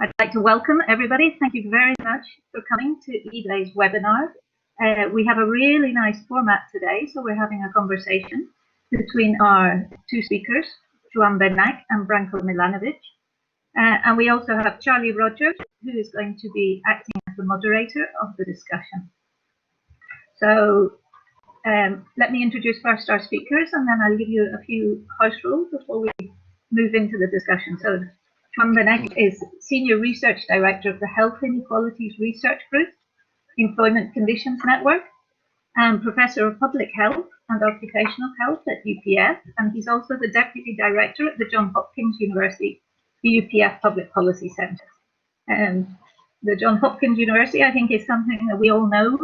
I'd like to welcome everybody. Thank you very much for coming to eDay's webinar. We have a really nice format today, so we're having a conversation between our two speakers, Joan Benach and Branko Milanovic. And we also have Charlie Rogers, who is going to be acting as the moderator of the discussion. So let me introduce first our speakers, and then I'll give you a few house rules before we move into the discussion. So Joan Benach is Senior Research Director of the Health Inequalities Research Group, Employment Conditions Network, and Professor of Public Health and Occupational Health at UPF, and he's also the Deputy Director at the Johns Hopkins University, the UPF Public Policy Centre. The Johns Hopkins University, I think, is something that we all know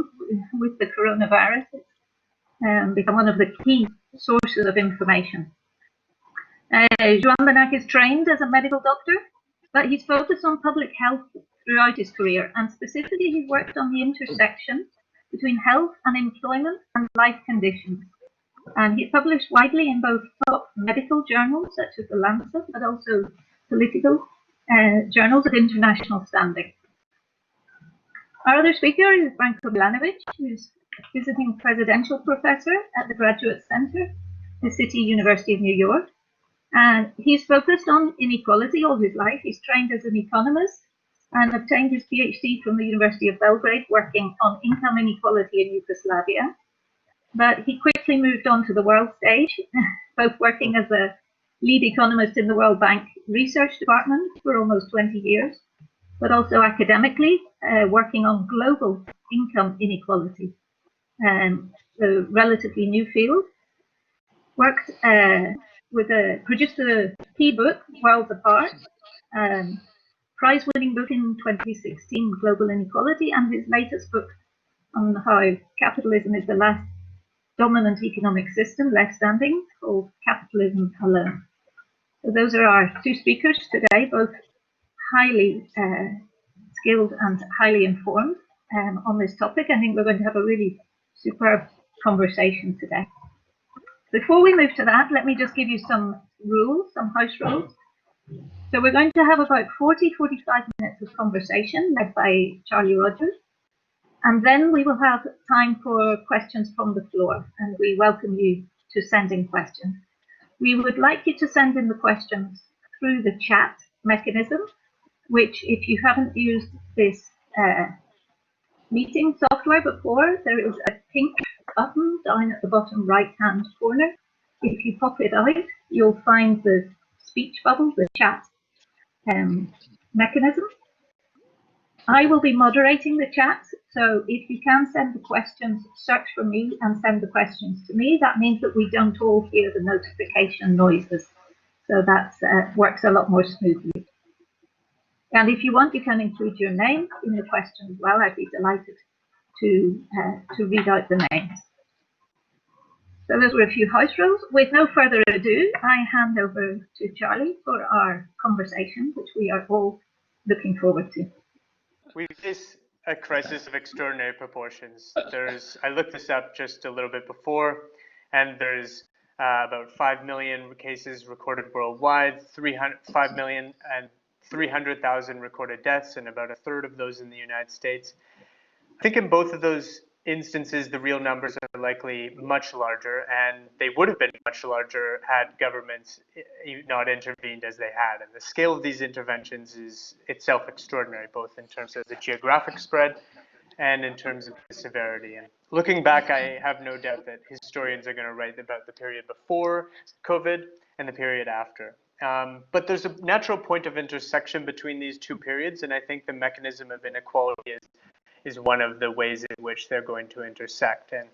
with the coronavirus. It's become one of the key sources of information. Joan Benach is trained as a medical doctor, but he's focused on public health throughout his career, and specifically he's worked on the intersection between health and employment and life conditions. And he's published widely in both top medical journals such as The Lancet, but also political journals of international standing. Our other speaker is Branko Milanovic, who's visiting presidential professor at the Graduate Center, the City University of New York. And he's focused on inequality all his life. He's trained as an economist and obtained his PhD from the University of Belgrade, working on income inequality in Yugoslavia. But he quickly moved on to the world stage, both working as a lead economist in the World Bank Research Department for almost 20 years, but also academically, working on global income inequality, a relatively new field. Worked produced a key book, Worlds Apart, prize-winning book in 2016, Global Inequality, and his latest book on how capitalism is the last dominant economic system left standing, called Capitalism Alone. So those are our two speakers today, both highly skilled and highly informed on this topic. I think we're going to have a really superb conversation today. Before we move to that, let me just give you some rules, some house rules. So we're going to have about 40-45 minutes of conversation led by Charlie Rogers. And then we will have time for questions from the floor, and we welcome you to send in questions. We would like you to send in the questions through the chat mechanism, which, if you haven't used this meeting software before, there is a pink button down at the bottom right-hand corner. If you pop it out, you'll find the speech bubble, the chat mechanism. I will be moderating the chat, so if you can send the questions, search for me and send the questions to me. That means that we don't all hear the notification noises, so that works a lot more smoothly. And if you want, you can include your name in the question as well. I'd be delighted to read out the names. So those were a few house rules. With no further ado, I hand over to Charlie for our conversation, which we are all looking forward to. We face a crisis of extraordinary proportions. I looked this up just a little bit before, and there's about 5 million cases recorded worldwide, 5 million and 300,000 recorded deaths, and about a third of those in the United States. I think in both of those instances, the real numbers are likely much larger, and they would have been much larger had governments not intervened as they had. And the scale of these interventions is itself extraordinary, both in terms of the geographic spread and in terms of the severity. And looking back, I have no doubt that historians are going to write about the period before COVID and the period after. But there's a natural point of intersection between these two periods, and I think the mechanism of inequality is one of the ways in which they're going to intersect. And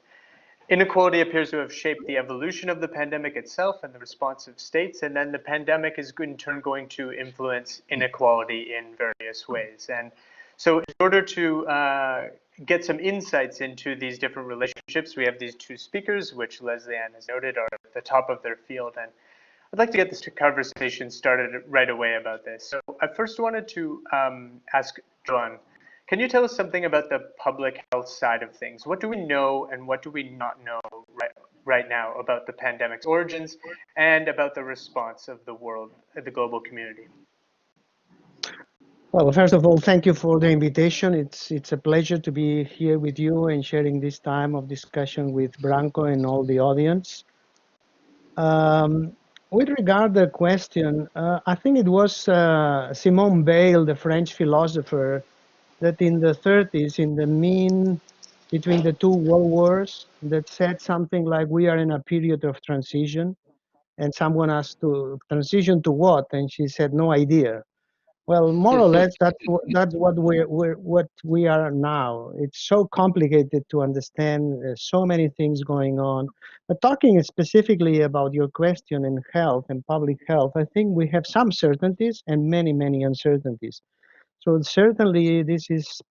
inequality appears to have shaped the evolution of the pandemic itself and the response of states, and then the pandemic is in turn going to influence inequality in various ways. And so in order to get some insights into these different relationships, we have these two speakers, which Leslie Ann has noted are at the top of their field. And I'd like to get this conversation started right away about this. So I first wanted to ask Joan, can you tell us something about the public health side of things? What do we know and what do we not know right now about the pandemic's origins and about the response of the world, the global community? Well, first of all, thank you for the invitation. It's a pleasure to be here with you and sharing this time of discussion with Branko and all the audience. With regard to the question, I think it was Simone Weil, the French philosopher, that in the 30s, in the between the two world wars, that said something like, we are in a period of transition. And someone asked, to transition to what? And she said, no idea. Well, more or less, that's what we are now. It's so complicated to understand. There's so many things going on. But talking specifically about your question in health and public health, I think we have some certainties and many, many uncertainties. So certainly, this is,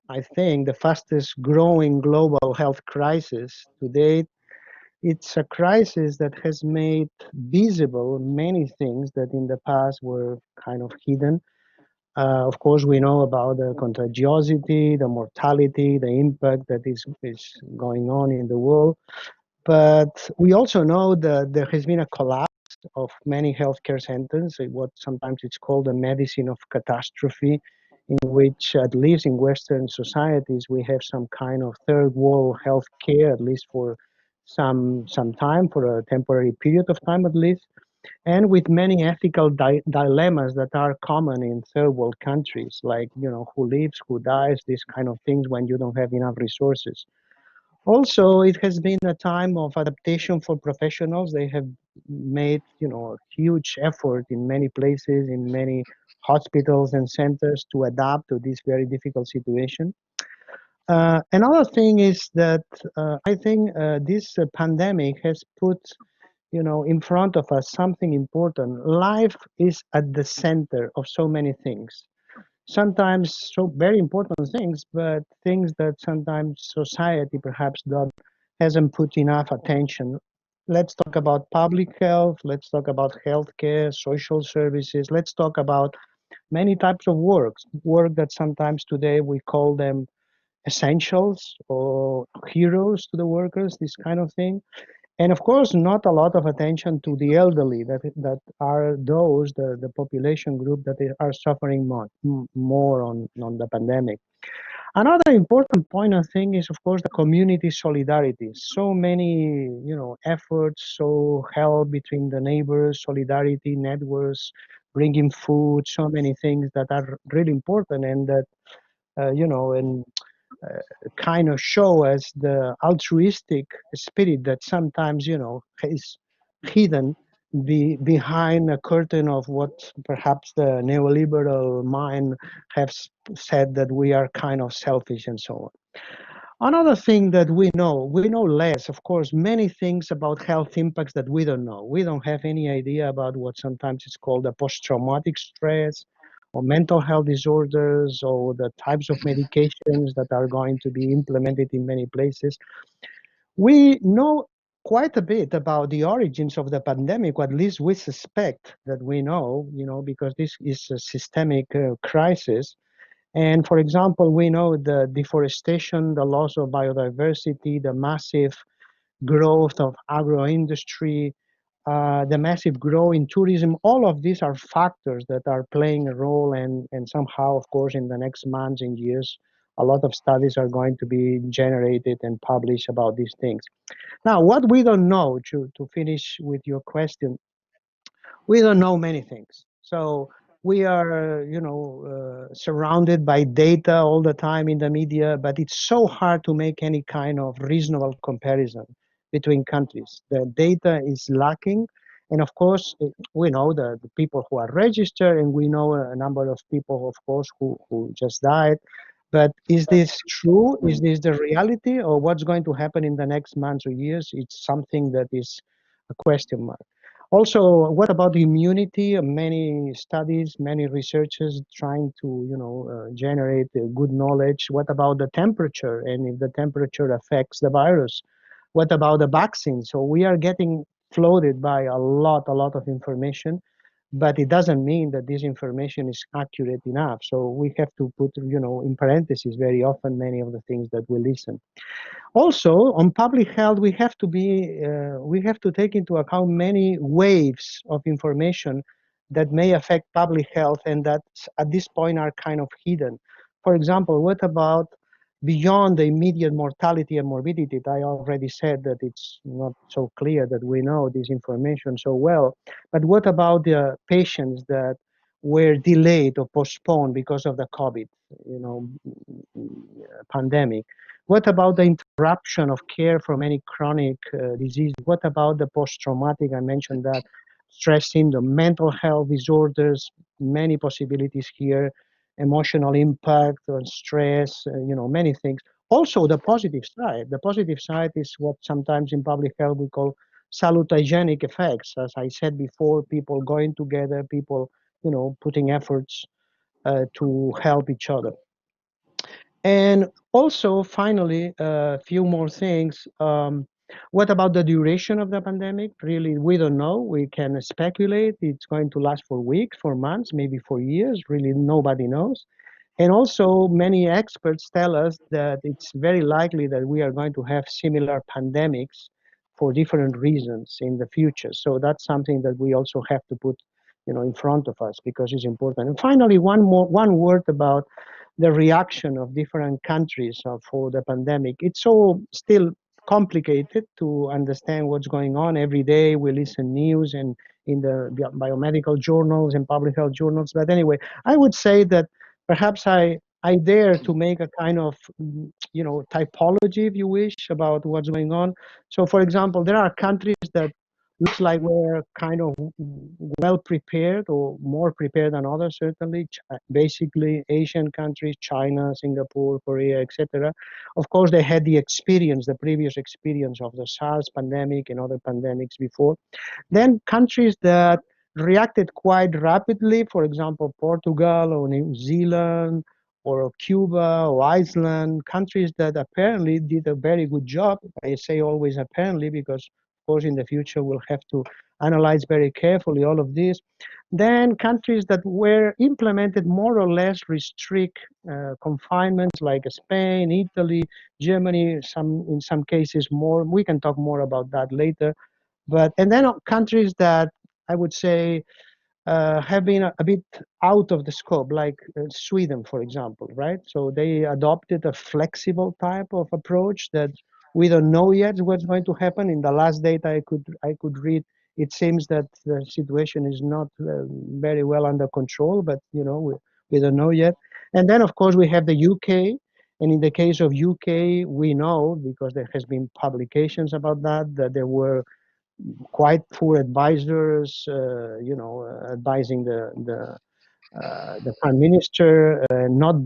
I think, the fastest growing global health crisis to date. It's a crisis that has made visible many things that in the past were kind of hidden. Of course, we know about the contagiosity, the mortality, the impact that is going on in the world. But we also know that there has been a collapse of many healthcare centers, what sometimes it's called a medicine of catastrophe, in which, at least in Western societies, we have some kind of third world healthcare, at least for some time, for a temporary period of time at least, and with many ethical dilemmas that are common in third world countries, like, who lives, who dies, these kind of things when you don't have enough resources. Also, it has been a time of adaptation for professionals. They have made, a huge effort in many places, in many hospitals and centers to adapt to this very difficult situation. Another thing is that I think this pandemic has put, in front of us something important. Life is at the center of so many things. Sometimes so very important things, but things that sometimes society perhaps hasn't put enough attention. Let's talk about public health. Let's talk about healthcare, social services. Let's talk about many types of work that sometimes today we call them essentials or heroes to the workers, this kind of thing. And of course, not a lot of attention to the elderly, that are the population group that are suffering more on the pandemic. Another important point, I think, is of course the community solidarity. So many, efforts, so help between the neighbors, solidarity networks, bringing food, so many things that are really important, and that, and kind of show us the altruistic spirit that sometimes, is hidden behind a curtain of what perhaps the neoliberal mind has said, that we are kind of selfish and so on. Another thing that we know less, of course, many things about health impacts that we don't know. We don't have any idea about what sometimes is called a post-traumatic stress, or mental health disorders, or the types of medications that are going to be implemented in many places. We know quite a bit about the origins of the pandemic, or at least we suspect that we know, because this is a systemic crisis. And for example, we know the deforestation, the loss of biodiversity, the massive growth of agro-industry, the massive growth in tourism. All of these are factors that are playing a role, and somehow, of course, in the next months and years, a lot of studies are going to be generated and published about these things. Now, what we don't know, to finish with your question, we don't know many things. So we are, surrounded by data all the time in the media, but it's so hard to make any kind of reasonable comparison between countries. The data is lacking. And of course, we know the people who are registered, and we know a number of people, of course, who just died. But is this true? Is this the reality? Or what's going to happen in the next months or years? It's something that is a question mark. Also, what about immunity? Many studies, many researchers trying to, generate good knowledge. What about the temperature? And if the temperature affects the virus, what about the vaccine? So we are getting flooded by a lot of information, but it doesn't mean that this information is accurate enough. So we have to put, in parentheses very often many of the things that we listen. Also, on public health, we have to take into account many waves of information that may affect public health and that at this point are kind of hidden. For example, what about beyond the immediate mortality and morbidity? I already said that it's not so clear that we know this information so well. But what about the patients that were delayed or postponed because of the COVID, pandemic? What about the interruption of care from any chronic disease? What about the post-traumatic? I mentioned that stress syndrome, mental health disorders, many possibilities here, emotional impact on stress, many things. Also, the positive side. The positive side is what sometimes in public health we call salutogenic effects. As I said before, people going together, people, putting efforts to help each other. And also, finally, a few more things. What about the duration of the pandemic? Really, we don't know. We can speculate. It's going to last for weeks, for months, maybe for years. Really, nobody knows. And also, many experts tell us that it's very likely that we are going to have similar pandemics for different reasons in the future. So that's something that we also have to put, in front of us because it's important. And finally, one word about the reaction of different countries for the pandemic. It's so still complicated to understand what's going on. Every day we listen news and in the biomedical journals and public health journals. But anyway, I would say that perhaps I dare to make a kind of, typology, if you wish, about what's going on. So, for example, there are countries that looks like we're kind of well prepared or more prepared than others, certainly. Basically, Asian countries, China, Singapore, Korea, etc. Of course, they had the previous experience of the SARS pandemic and other pandemics before. Then countries that reacted quite rapidly, for example, Portugal or New Zealand or Cuba or Iceland, countries that apparently did a very good job. I say always apparently because, of course, in the future we'll have to analyze very carefully all of this. Then countries that were implemented more or less restrict confinements like Spain, Italy, Germany, in some cases more. We can talk more about that later. And then countries that I would say have been a bit out of the scope, like Sweden, for example, right? So they adopted a flexible type of approach that we don't know yet what's going to happen. In the last data I could read, it seems that the situation is not very well under control, but we don't know yet. And then of course we have the UK. And in the case of UK, we know, because there has been publications about that there were quite poor advisors, advising the prime minister. Not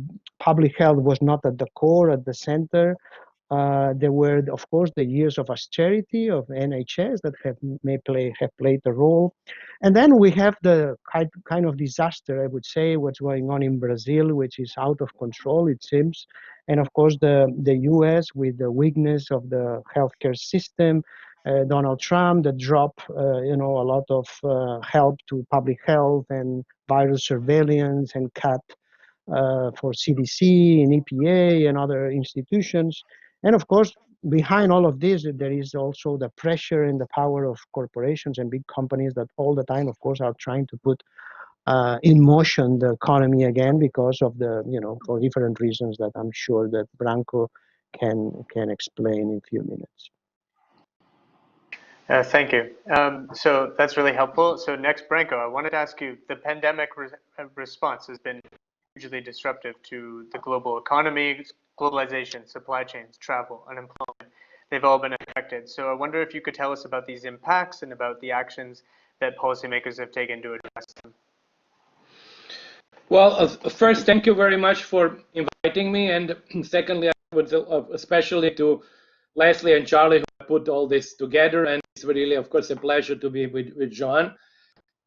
public health was not at the core, at the center. There were, of course, the years of austerity of NHS that have played a role, and then we have the kind of disaster, I would say, what's going on in Brazil, which is out of control, it seems, and of course the U.S. with the weakness of the healthcare system. Donald Trump that dropped, a lot of help to public health and virus surveillance and cut for CDC and EPA and other institutions. And of course, behind all of this, there is also the pressure and the power of corporations and big companies that all the time, of course, are trying to put in motion the economy again because of the, for different reasons that I'm sure that Branko can explain in a few minutes. Thank you. So that's really helpful. So next, Branko, I wanted to ask you, the pandemic response has been hugely disruptive to the global economy, globalization, supply chains, travel, unemployment. They've all been affected. So I wonder if you could tell us about these impacts and about the actions that policymakers have taken to address them. Well, first, thank you very much for inviting me. And secondly, I would especially to Leslie and Charlie who put all this together. And it's really, of course, a pleasure to be with Joan.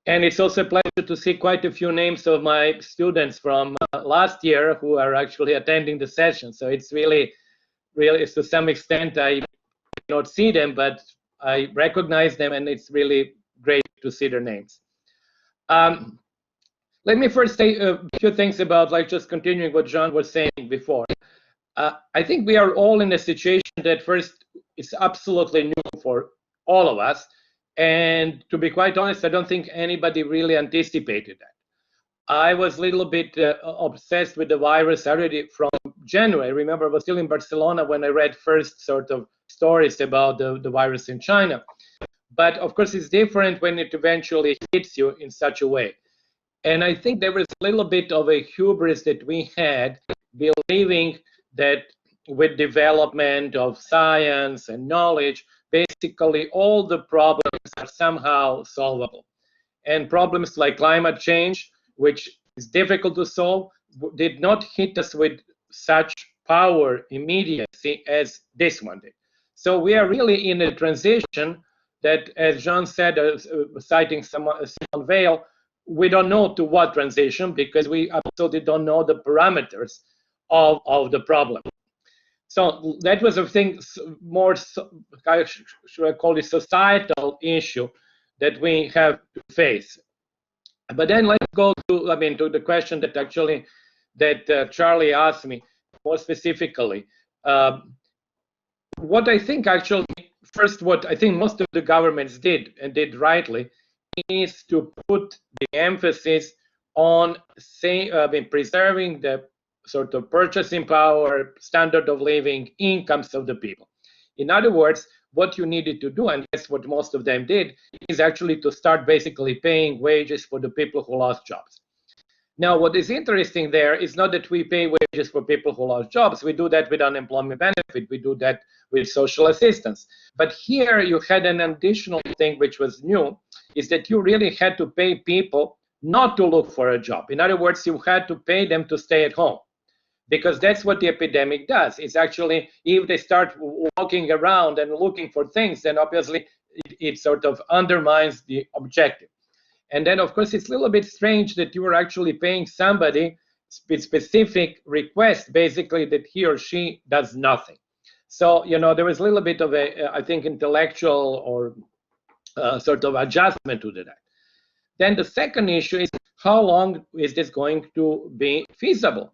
And it's also a pleasure to see quite a few names of my students from last year who are actually attending the session. So it's really, to some extent, I cannot see them, but I recognize them, and it's really great to see their names. Let me first say a few things about, just continuing what Joan was saying before. I think we are all in a situation that first is absolutely new for all of us. And to be quite honest, I don't think anybody really anticipated that. I was a little bit obsessed with the virus already from January. I remember I was still in Barcelona when I read first sort of stories about the virus in China. But of course, it's different when it eventually hits you in such a way. And I think there was a little bit of a hubris that we had, believing that with development of science and knowledge, basically all the problems are somehow solvable. And problems like climate change, which is difficult to solve, did not hit us with such power immediacy as this one did. So we are really in a transition that, as Jean said, citing Simone Weil, we don't know to what transition because we absolutely don't know the parameters of the problem. So that was a thing more, should I call it, societal issue that we have to face. But then let's go to, to the question that actually Charlie asked me more specifically. What I think actually, first, what I think most of the governments did, and did rightly, is to put the emphasis on preserving the sort of purchasing power, standard of living, incomes of the people. In other words, what you needed to do, and that's what most of them did, is actually to start basically paying wages for the people who lost jobs. Now, what is interesting there is not that we pay wages for people who lost jobs. We do that with unemployment benefit. We do that with social assistance. But here you had an additional thing which was new, is that you really had to pay people not to look for a job. In other words, you had to pay them to stay at home. Because that's what the epidemic does. It's actually, if they start walking around and looking for things, then obviously it sort of undermines the objective. And then, of course, it's a little bit strange that you are actually paying somebody with specific request, basically, that he or she does nothing. So, there was a little bit of a, I think, intellectual or sort of adjustment to that. Then the second issue is, how long is this going to be feasible?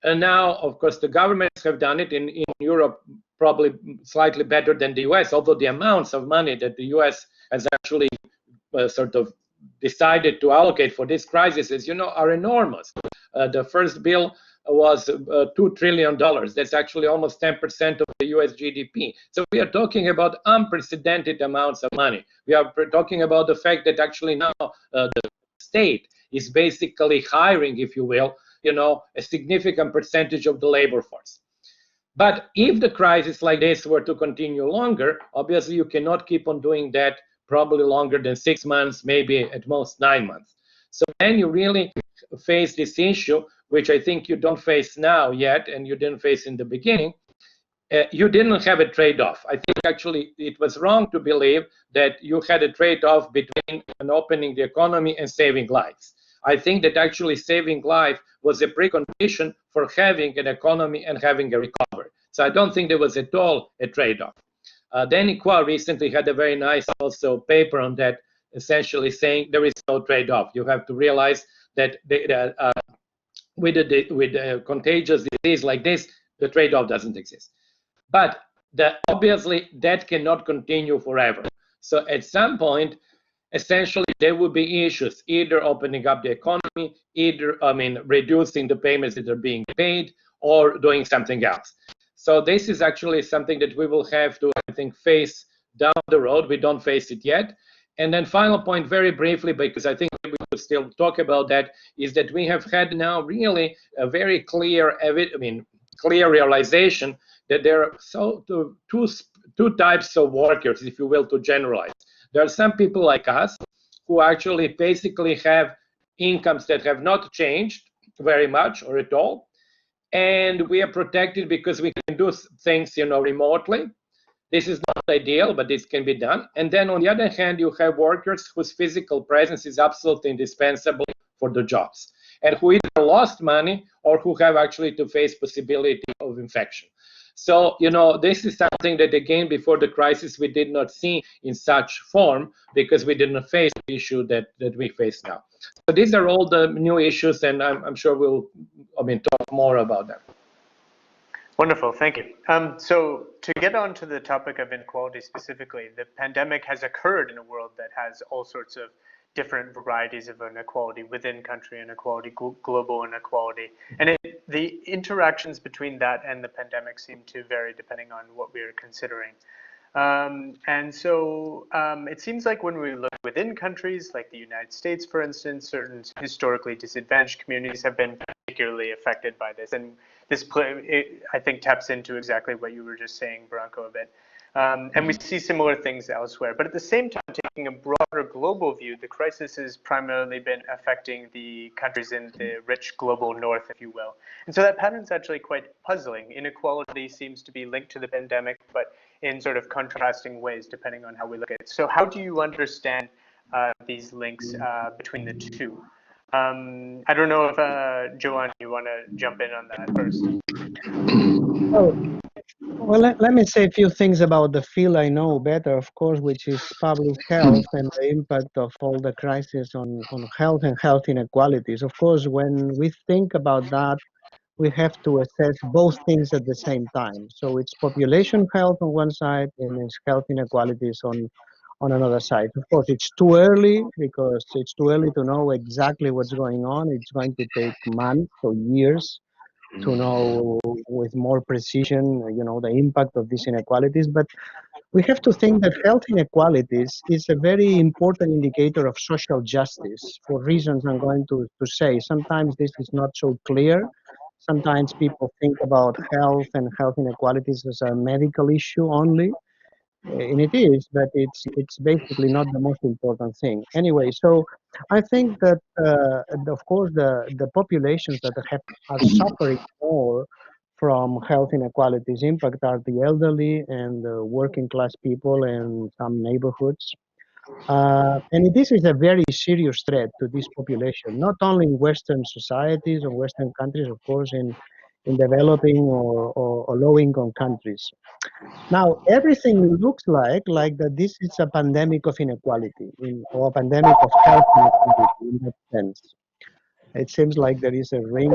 And now, of course, the governments have done it in Europe, probably slightly better than the US, although the amounts of money that the US has actually sort of decided to allocate for this crisis, as you know, are enormous. The first bill was $2 trillion. That's actually almost 10% of the US GDP. So we are talking about unprecedented amounts of money. We are talking about the fact that actually now the state is basically hiring, if you will, a significant percentage of the labor force. But if the crisis like this were to continue longer, obviously you cannot keep on doing that probably longer than 6 months, maybe at most 9 months. So then you really face this issue, which I think you don't face now yet, and you didn't face in the beginning. You didn't have a trade-off. I think actually it was wrong to believe that you had a trade-off between opening the economy and saving lives. I think that actually saving life was a precondition for having an economy and having a recovery. So I don't think there was at all a trade-off. Then Equality recently had a very nice also paper on that, essentially saying there is no trade-off. You have to realize that with a contagious disease like this, the trade-off doesn't exist. But obviously that cannot continue forever. So at some point, essentially there will be issues, either opening up the economy, either reducing the payments that are being paid, or doing something else. So this is actually something that we will have to, I think, face down the road. We don't face it yet. And then final point, very briefly, because I think we could still talk about that, is that we have had now really a very clear, clear realization that there are two types of workers, if you will, to generalize. There are some people like us who actually basically have incomes that have not changed very much or at all. And we are protected because we can do things, remotely. This is not ideal, but this can be done. And then on the other hand, you have workers whose physical presence is absolutely indispensable for the jobs, and who either lost money or who have actually to face possibility of infection. So, this is something that, again, before the crisis, we did not see in such form because we didn't face the issue that we face now. So these are all the new issues, and I'm sure we'll talk more about them. Wonderful, thank you. So to get on to the topic of inequality specifically, the pandemic has occurred in a world that has all sorts of different varieties of inequality within country inequality, global inequality. And the interactions between that and the pandemic seem to vary depending on what we are considering. And so it seems like when we look within countries like the United States, for instance, certain historically disadvantaged communities have been particularly affected by this. And this, I think, taps into exactly what you were just saying, Branko, a bit. And we see similar things elsewhere. But at the same time, taking a broader global view, the crisis has primarily been affecting the countries in the rich global north, if you will. And so that pattern's actually quite puzzling. Inequality seems to be linked to the pandemic, but in sort of contrasting ways, depending on how we look at it. So how do you understand these links between the two? I don't know if, Joan, you want to jump in on that first. Well, let me say a few things about the field I know better, of course, which is public health and the impact of all the crisis on health and health inequalities. Of course, when we think about that, we have to assess both things at the same time. So it's population health on one side and it's health inequalities on another side. Of course, it's too early because it's too early to know exactly what's going on. It's going to take months or years to know with more precision, the impact of these inequalities. But we have to think that health inequalities is a very important indicator of social justice for reasons I'm going to say. Sometimes this is not so clear. Sometimes people think about health and health inequalities as a medical issue only, and it is, but it's basically not the most important thing. Anyway, so I think that of course the populations that are suffering more from health inequalities impact are the elderly and the working class people in some neighborhoods. And this is a very serious threat to this population, not only in Western societies or Western countries, of course, in developing or low-income countries. Now, everything looks like that this is a pandemic of inequality or a pandemic of health inequality in that sense. It seems like there is a ring.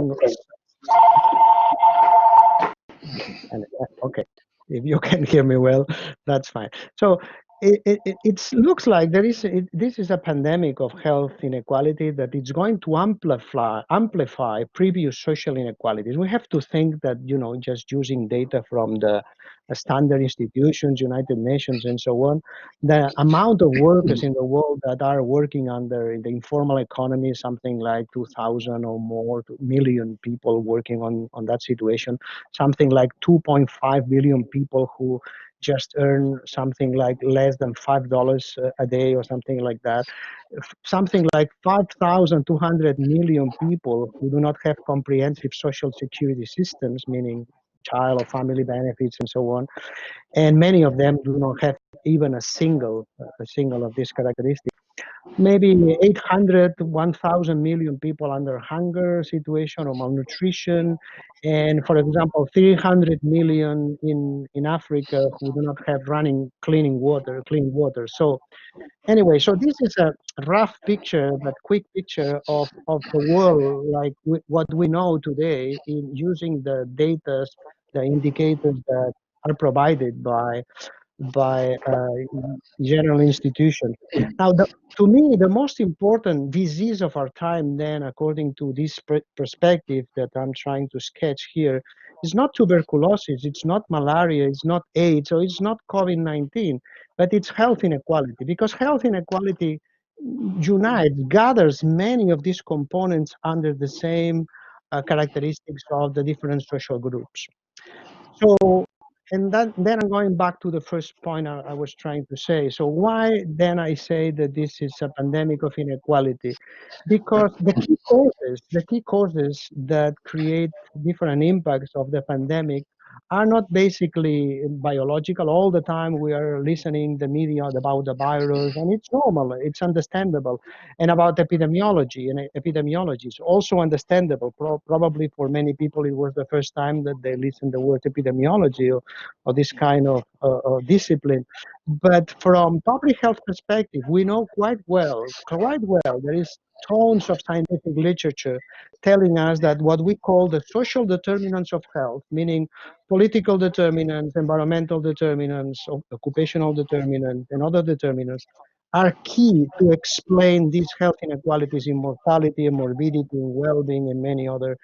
And, okay, if you can hear me well, that's fine. So it looks like this is a pandemic of health inequality that it's going to amplify previous social inequalities. We have to think that, just using data from the standard institutions, United Nations, and so on, the amount of workers in the world that are working under the informal economy, something like 2,000 or more million people working on that situation, something like 2.5 billion people who just earn something like less than $5 a day or something like that. Something like 5,200 million people who do not have comprehensive social security systems, meaning child or family benefits and so on. And many of them do not have even a single of these characteristics. Maybe 800 to 1,000 million people under hunger situation or malnutrition, and for example 300 million in Africa who do not have clean water. So anyway, so this is a rough picture, but quick picture of the world like what we know today in using the data, the indicators that are provided by general institutions. Now, to me, the most important disease of our time then, according to this perspective that I'm trying to sketch here, is not tuberculosis, it's not malaria, it's not AIDS, or it's not COVID-19, but it's health inequality, because health inequality gathers many of these components under the same characteristics of the different social groups. So, and then I'm going back to the first point I was trying to say. So why then I say that this is a pandemic of inequality? Because the key causes that create different impacts of the pandemic are not basically biological. All the time we are listening the media about the virus, and it's normal, it's understandable. And about epidemiology, and epidemiology is also understandable. Probably for many people it was the first time that they listened the word epidemiology or this kind of discipline. But from public health perspective, we know quite well, there is tons of scientific literature telling us that what we call the social determinants of health, meaning political determinants, environmental determinants, occupational determinants, and other determinants, are key to explain these health inequalities in mortality and morbidity and well-being and many other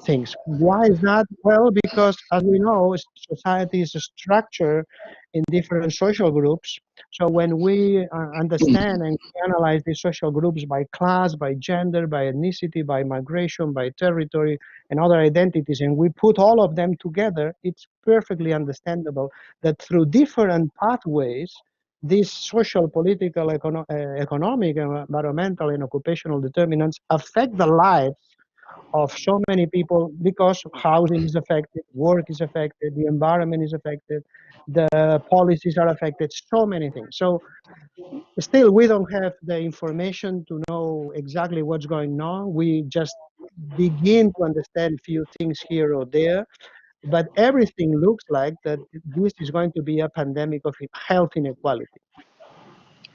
things. Why is that? Well, because as we know, society is structured in different social groups. So when we understand and analyze these social groups by class, by gender, by ethnicity, by migration, by territory, and other identities, and we put all of them together, it's perfectly understandable that through different pathways, these social, political, economic, environmental, and occupational determinants affect the lives of so many people, because housing is affected, work is affected, the environment is affected, the policies are affected, so many things. So still, we don't have the information to know exactly what's going on. We just begin to understand a few things here or there, but everything looks like that this is going to be a pandemic of health inequality.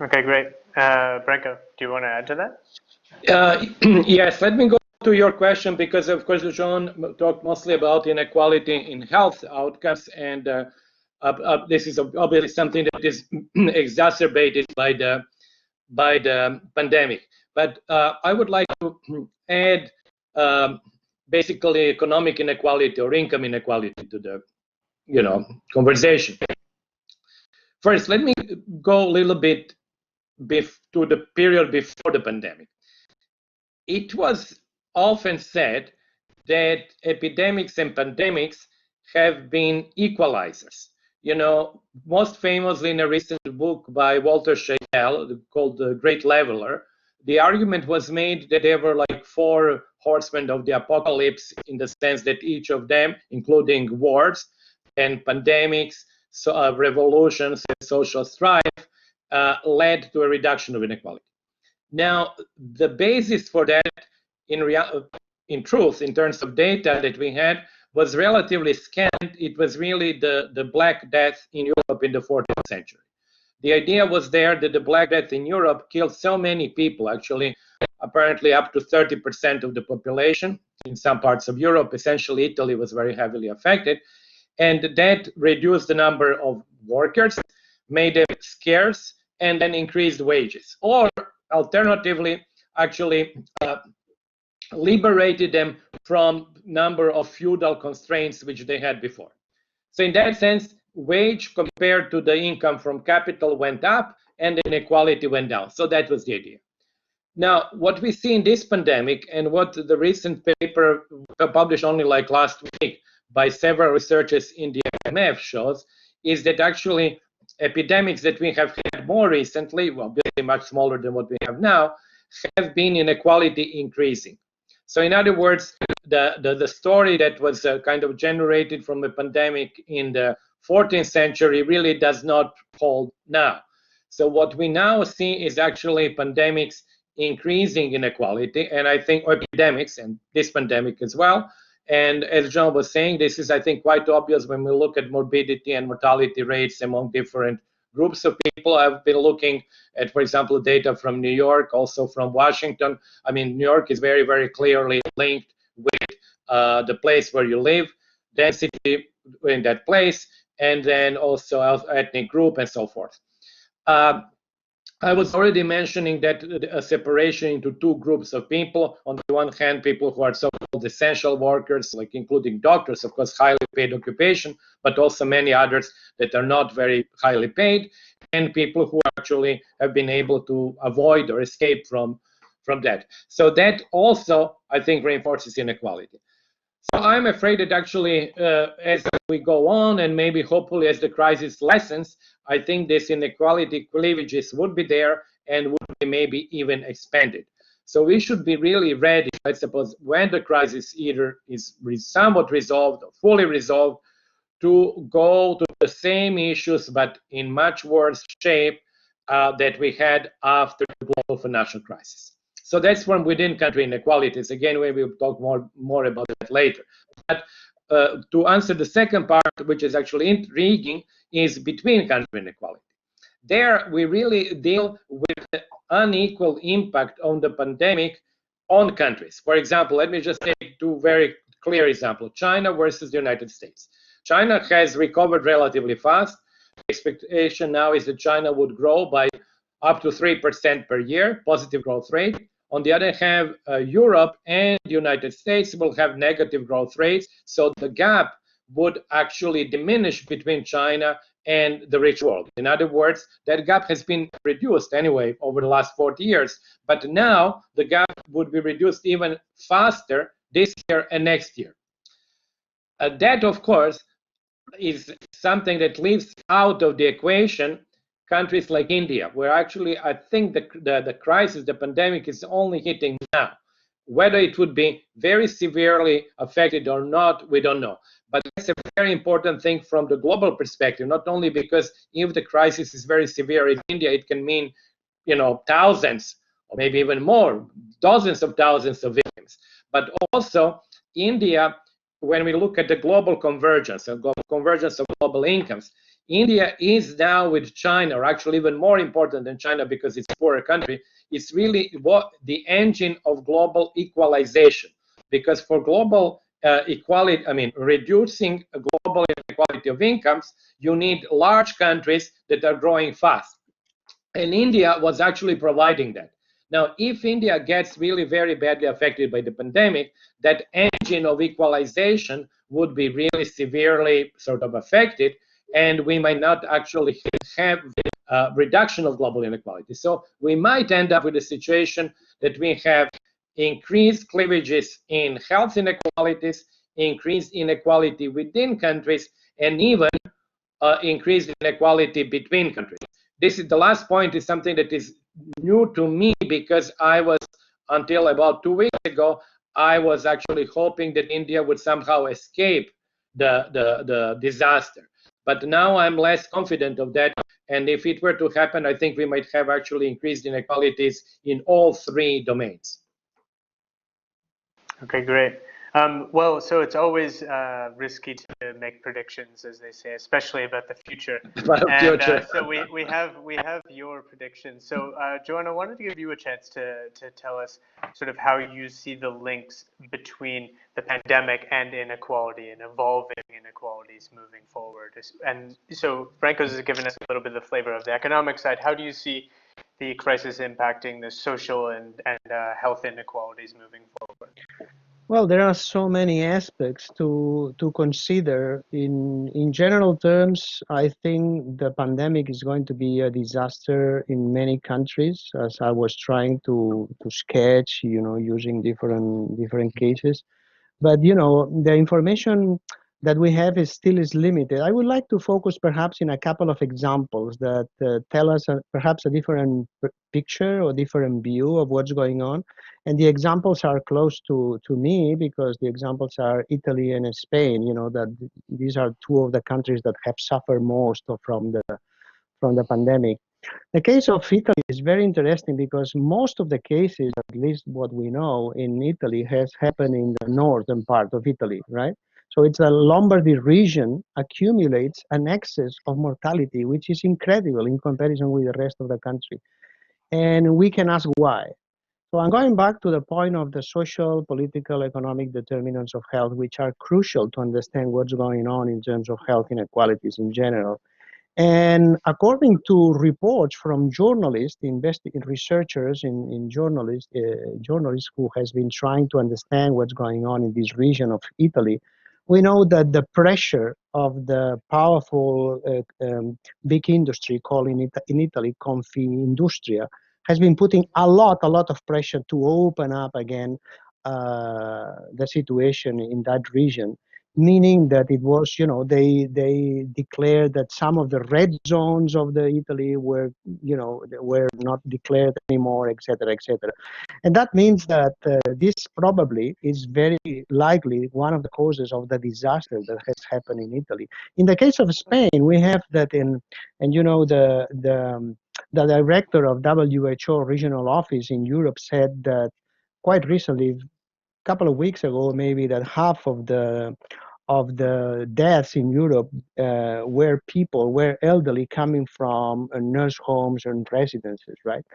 Okay, great. Branko, do you want to add to that? Yes, let me go to your question, because of course Joan talked mostly about inequality in health outcomes, and this is obviously something that is exacerbated by the pandemic. But I would like to add basically economic inequality or income inequality to the conversation. First, let me go a little bit to the period before the pandemic. It was often said that epidemics and pandemics have been equalizers. Most famously in a recent book by Walter Scheel called The Great Leveler, the argument was made that there were like 4 horsemen of the apocalypse, in the sense that each of them, including wars and pandemics, revolutions and social strife, led to a reduction of inequality. Now, the basis for that, in truth, in terms of data that we had, was relatively scant. It was really the Black Death in Europe in the 14th century. The idea was there that the Black Death in Europe killed so many people, actually, apparently up to 30% of the population in some parts of Europe. Essentially, Italy was very heavily affected. And that reduced the number of workers, made them scarce, and then increased wages. Or alternatively, actually liberated them from number of feudal constraints which they had before. So in that sense, wage compared to the income from capital went up and the inequality went down. So that was the idea. Now, what we see in this pandemic, and what the recent paper published only like last week by several researchers in the IMF shows, is that actually epidemics that we have had more recently, well, obviously much smaller than what we have now, have been inequality increasing. So in other words, the story that was kind of generated from the pandemic in the 14th century really does not hold now. So what we now see is actually pandemics increasing inequality, and I think epidemics, and this pandemic as well. And as John was saying, this is, I think, quite obvious when we look at morbidity and mortality rates among different groups of people. I've been looking at, for example, data from New York, also from Washington. I mean, New York is very, very clearly linked with the place where you live, density in that place, and then also ethnic group and so forth. I was already mentioning that a separation into 2 groups of people. On the one hand, people who are so-called essential workers, like including doctors, of course, highly paid occupation, but also many others that are not very highly paid, and people who actually have been able to avoid or escape from that. So that also, I think, reinforces inequality. So I'm afraid that actually, as we go on, and maybe hopefully as the crisis lessens, I think this inequality cleavages would be there and would be maybe even expanded. So we should be really ready, I suppose, when the crisis either is somewhat resolved or fully resolved, to go to the same issues, but in much worse shape that we had after the global financial crisis. So that's from within country inequalities. Again, we will talk more about that later. But to answer the second part, which is actually intriguing, is between country inequality. there we really deal with the unequal impact on the pandemic on countries. For example, let me just take two very clear examples: China versus the United States. China has recovered relatively fast. The expectation now is that China would grow by up to 3% per year, positive growth rate. On the other hand, Europe and the United States will have negative growth rates, so the gap would actually diminish between China and the rich world. In other words, that gap has been reduced anyway over the last 40 years, but now the gap would be reduced even faster this year and next year. That, of course, is something that leaves out of the equation countries like India, where actually I think the crisis, the pandemic, is only hitting now. Whether it would be very severely affected or not, we don't know. But that's a very important thing from the global perspective, not only because if the crisis is very severe in India, it can mean, thousands, or maybe even more, dozens of thousands of victims. But also, India, when we look at the global convergence, of global incomes, India is now with China, or actually even more important than China because it's a poorer country, it's really the engine of global equalization. Because for global equality, reducing global inequality of incomes, you need large countries that are growing fast. And India was actually providing that. Now, if India gets really very badly affected by the pandemic, that engine of equalization would be really severely sort of affected, and we might not actually have a reduction of global inequality. So we might end up with a situation that we have increased cleavages in health inequalities, increased inequality within countries, and even increased inequality between countries. This is the last point, is something that is new to me, because I was, until about 2 weeks ago, I was actually hoping that India would somehow escape the disaster. But now I'm less confident of that. And if it were to happen, I think we might have actually increased inequalities in all three domains. Okay, great. Well, so it's always risky to make predictions, as they say, especially about the future. So we have your predictions. So Joan, I wanted to give you a chance to tell us sort of how you see the links between the pandemic and inequality and evolving inequalities moving forward. And so Branko's has given us a little bit of the flavor of the economic side. How do you see the crisis impacting the social and health inequalities moving forward? Well, there are so many aspects to consider. In general terms, I think the pandemic is going to be a disaster in many countries, as I was trying to sketch, using different cases. But the information that we have is limited. I would like to focus perhaps in a couple of examples that tell us perhaps a different picture or different view of what's going on. And the examples are close to me, because the examples are Italy and Spain. That these are two of the countries that have suffered most from the pandemic. The case of Italy is very interesting, because most of the cases, at least what we know in Italy, has happened in the northern part of Italy, right? So it's the Lombardy region accumulates an excess of mortality, which is incredible in comparison with the rest of the country. And we can ask why. So I'm going back to the point of the social, political, economic determinants of health, which are crucial to understand what's going on in terms of health inequalities in general. And according to reports from journalists, researchers in journalists who has been trying to understand what's going on in this region of Italy, we know that the pressure of the powerful big industry called in Italy Confindustria has been putting a lot of pressure to open up again the situation in that region. Meaning that it was, they declared that some of the red zones of the Italy were not declared anymore, etc., etc. And that means that this probably is very likely one of the causes of the disaster that has happened in Italy. In the case of Spain, we have that the director of WHO regional office in Europe said that quite recently, couple of weeks ago maybe, that half of the of the deaths in Europe were elderly coming from nurse homes and residences, right?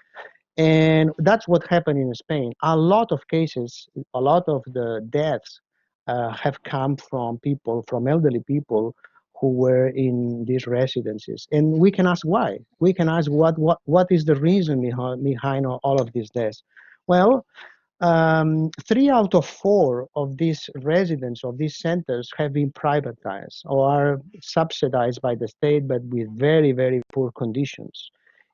And that's what happened in Spain. A lot of cases, a lot of the deaths have come from people, from elderly people who were in these residences. And we can ask why. We can ask what is the reason behind all of these deaths. Well, 3 out of 4 of these residents of these centers have been privatized or are subsidized by the state, but with very, very poor conditions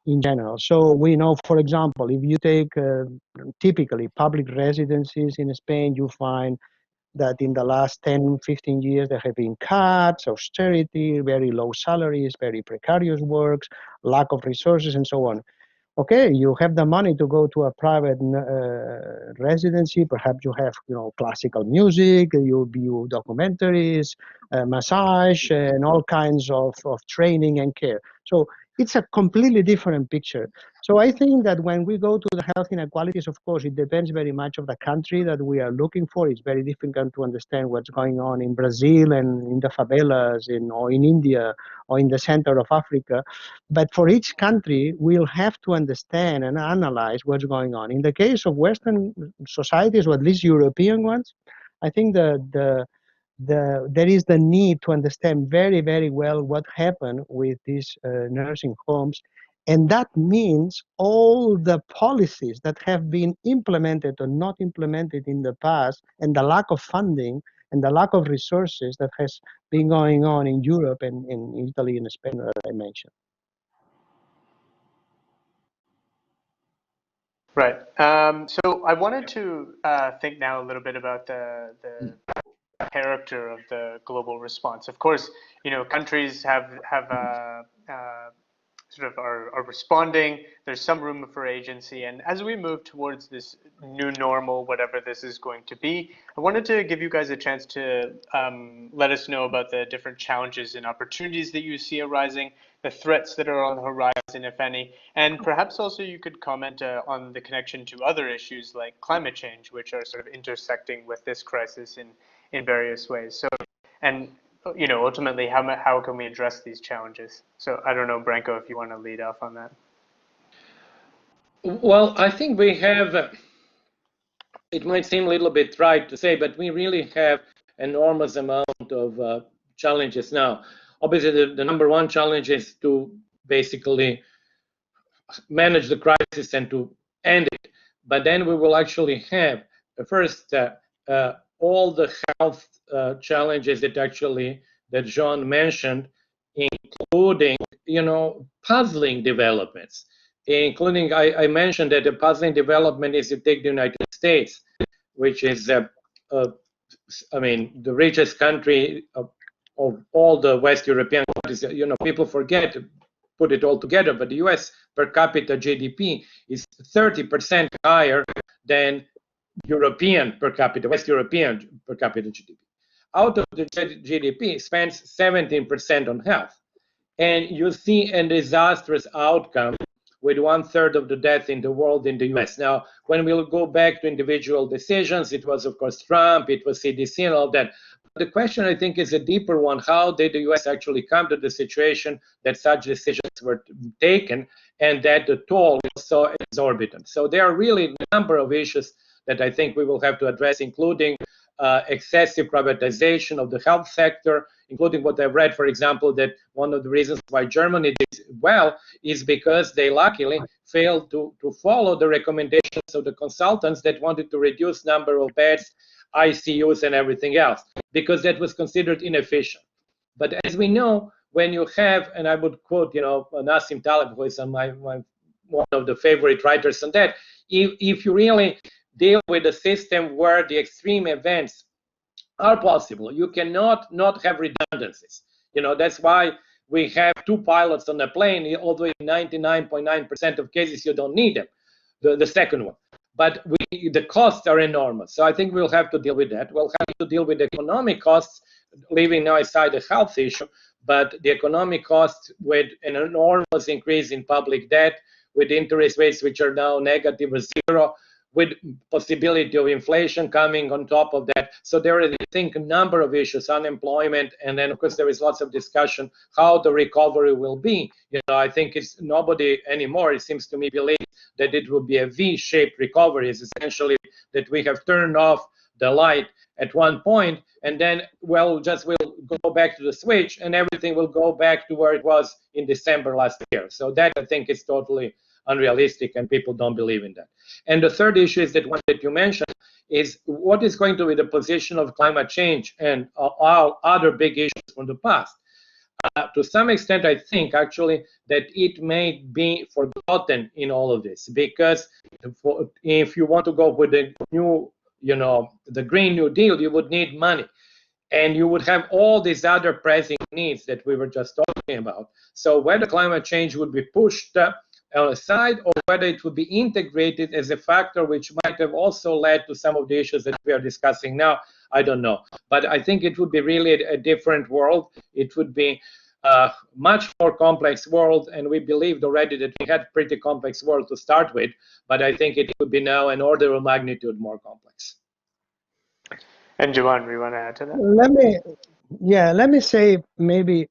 in general. So we know, for example, if you take typically public residencies in Spain, you find that in the last 10, 15 years, there have been cuts, austerity, very low salaries, very precarious works, lack of resources, and so on. Okay, you have the money to go to a private residency. Perhaps you have, classical music, you view documentaries, massage, and all kinds of training and care. So it's a completely different picture. So I think that when we go to the health inequalities, of course, it depends very much of the country that we are looking for. It's very difficult to understand what's going on in Brazil and in the favelas or in India or in the center of Africa. But for each country, we'll have to understand and analyze what's going on. In the case of Western societies, or at least European ones, I think there is the need to understand very, very well what happened with these nursing homes. And that means all the policies that have been implemented or not implemented in the past, and the lack of funding and the lack of resources that has been going on in Europe and in Italy and Spain, that I mentioned. Right. So I wanted to think now a little bit about the character of the global response. Of course, countries have sort of are responding. There's some room for agency, and as we move towards this new normal, whatever this is going to be, I wanted to give you guys a chance to let us know about the different challenges and opportunities that you see arising, the threats that are on the horizon, if any, and perhaps also you could comment on the connection to other issues like climate change, which are sort of intersecting with this crisis in various ways. So, and ultimately, how can we address these challenges? So I don't know, Branko, if you want to lead off on that. Well, I think we have, it might seem a little bit trite to say, but we really have enormous amount of challenges now. Obviously, the number one challenge is to basically manage the crisis and to end it. But then we will actually have, first, all the health challenges that Joan mentioned, including, puzzling developments, including, I mentioned that the puzzling development is to take the United States, which is, the richest country of all the West European countries. People forget to put it all together, but the US per capita GDP is 30% higher than European per capita, West European per capita GDP. Out of the GDP, spends 17% on health. And you see a disastrous outcome with 1/3 of the death in the world in the US. Now, when we'll go back to individual decisions, it was, of course, Trump, it was CDC and all that. The question, I think, is a deeper one. How did the US actually come to the situation that such decisions were taken and that the toll was so exorbitant? So there are really a number of issues that I think we will have to address, including excessive privatization of the health sector, including what I've read, for example, that one of the reasons why Germany did well is because they luckily failed to follow the recommendations of the consultants that wanted to reduce number of beds, ICUs, and everything else, because that was considered inefficient. But as we know, when you have, and I would quote, Nassim Taleb, who is one of the favorite writers on that, if you really deal with a system where the extreme events are possible, you cannot not have redundancies. That's why we have 2 pilots on a plane, although in 99.9% of cases you don't need them, the second one. But the costs are enormous. So I think we'll have to deal with that. We'll have to deal with economic costs, leaving now aside the health issue, but the economic costs with an enormous increase in public debt, with interest rates which are now negative or zero, with possibility of inflation coming on top of that. So there are, I think, a number of issues, unemployment, and then of course there is lots of discussion how the recovery will be. I think it's nobody anymore, it seems to me, believes that it will be a V-shaped recovery. It's essentially that we have turned off the light at one point, and then we'll go back to the switch, and everything will go back to where it was in December last year. So that, I think, is totally unrealistic, and people don't believe in that. And the third issue is that one that you mentioned is what is going to be the position of climate change and all other big issues from the past. To some extent, I think actually that it may be forgotten in all of this, because if you want to go with the new, the Green New Deal, you would need money. And you would have all these other pressing needs that we were just talking about. So whether climate change would be pushed aside, or whether it would be integrated as a factor which might have also led to some of the issues that we are discussing now, I don't know. But I think it would be really a different world. It would be a much more complex world, and we believed already that we had a pretty complex world to start with, but I think it would be now an order of magnitude more complex. And Joan, we want to add to that? Let me say, maybe,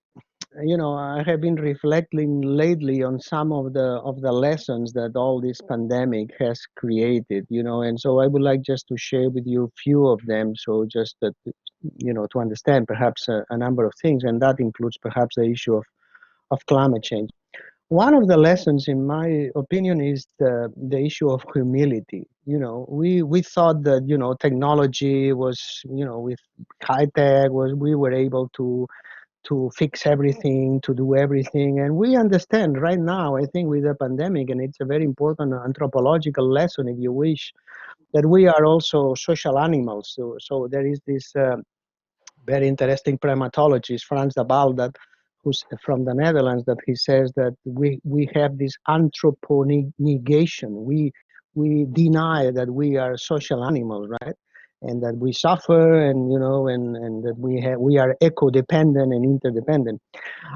I have been reflecting lately on some of the lessons that all this pandemic has created, and so I would like just to share with you a few of them, so just that, to understand perhaps a number of things, and that includes perhaps the issue of climate change. One of the lessons, in my opinion, is the issue of humility. We thought that, technology was, with high tech, we were able to fix everything, to do everything. And we understand right now, I think, with the pandemic, and it's a very important anthropological lesson, if you wish, that we are also social animals. So there is this very interesting primatologist, Frans de Waal, who's from the Netherlands, that he says that we have this anthroponegation. We deny that we are social animals, right? And that we suffer, and and that we are eco-dependent and interdependent.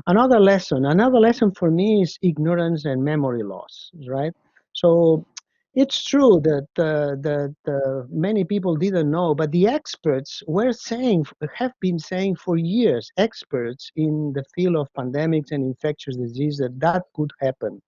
Another lesson for me is ignorance and memory loss, right? So it's true that many people didn't know, but the experts have been saying for years, experts in the field of pandemics and infectious disease, that could happen.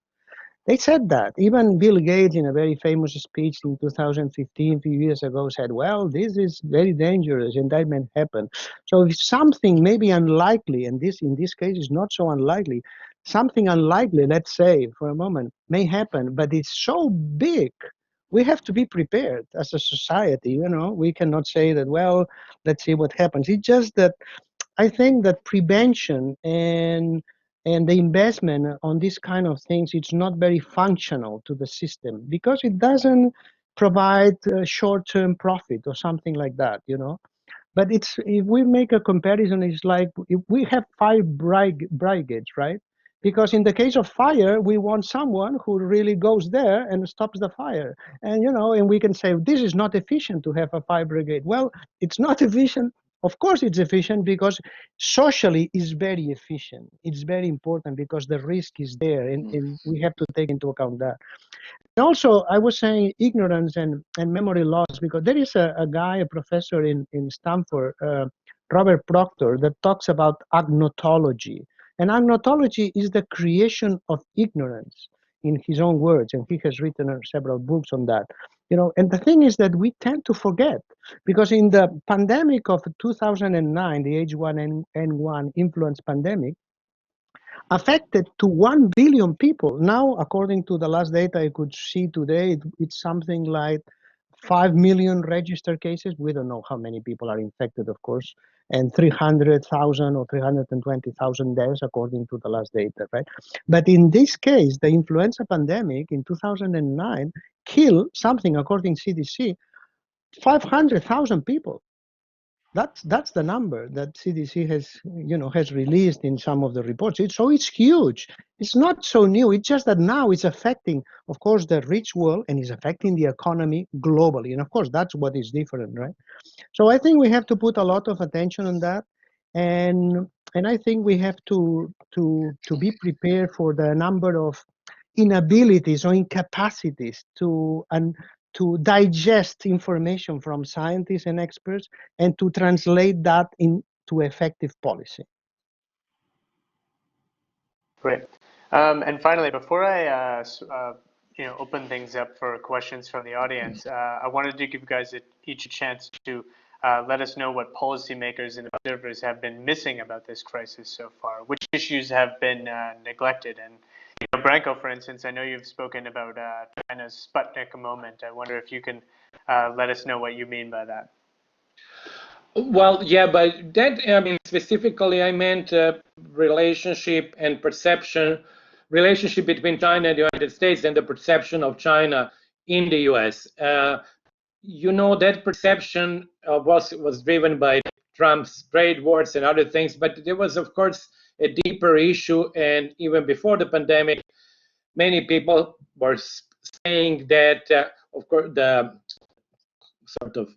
They said that. Even Bill Gates, in a very famous speech in 2015, a few years ago, said, well, this is very dangerous, and that may happen. So if something may be unlikely, and this in this case is not so unlikely, something unlikely, let's say, for a moment, may happen, but it's so big, we have to be prepared as a society. We cannot say that, well, let's see what happens. It's just that I think that prevention and the investment on these kind of things, it's not very functional to the system, because it doesn't provide short-term profit or something like that, But if we make a comparison, it's like if we have fire brigades, right? Because in the case of fire, we want someone who really goes there and stops the fire. And, and we can say, this is not efficient to have a fire brigade. Well, it's not efficient. Of course it's efficient, because socially it's very efficient. It's very important because the risk is there, and we have to take into account that. And also, I was saying ignorance and memory loss, because there is a guy, a professor in Stanford, Robert Proctor, that talks about agnotology. And agnotology is the creation of ignorance, in his own words, and he has written several books on that. And the thing is that we tend to forget, because in the pandemic of 2009, the H1N1 influenza pandemic, affected to 1 billion people. Now, according to the last data I could see today, it's something like 5 million registered cases. We don't know how many people are infected, of course, and 300,000 or 320,000 deaths according to the last data, right? But in this case, the influenza pandemic in 2009 killed something, according to CDC, 500,000 people. That's the number that CDC has released in some of the reports. So it's huge. It's not so new. It's just that now it's affecting, of course, the rich world, and is affecting the economy globally. And of course, that's what is different, right? So I think we have to put a lot of attention on that, and I think we have to be prepared for the number of inabilities or incapacities to to digest information from scientists and experts and to translate that into effective policy. Great. And finally, before I open things up for questions from the audience, I wanted to give you guys each a chance to let us know what policymakers and observers have been missing about this crisis so far. Which issues have been neglected? And Branko, for instance, I know you've spoken about China's Sputnik moment. I wonder if you can let us know what you mean by that. Well, yeah, but that, I mean, specifically, I meant relationship and perception, relationship between China and the United States and the perception of China in the US. You know, that perception was driven by Trump's trade wars and other things, but there was, of course, a deeper issue. And even before the pandemic, many people were saying that, of course, the sort of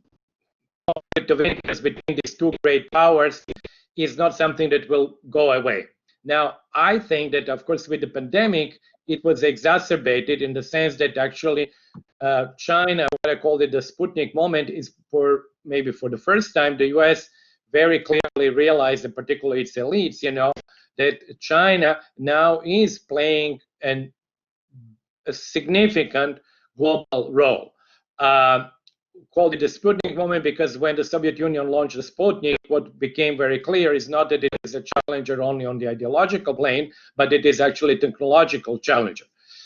conflict of interest between these two great powers is not something that will go away. Now, I think that, of course, with the pandemic, it was exacerbated in the sense that actually China, what I called it the Sputnik moment, is maybe for the first time, the US very clearly realized, and particularly its elites, you know, that China now is playing a significant global role. Called it the Sputnik moment because when the Soviet Union launched the Sputnik, what became very clear is not that it is a challenger only on the ideological plane, but it is actually a technological challenger.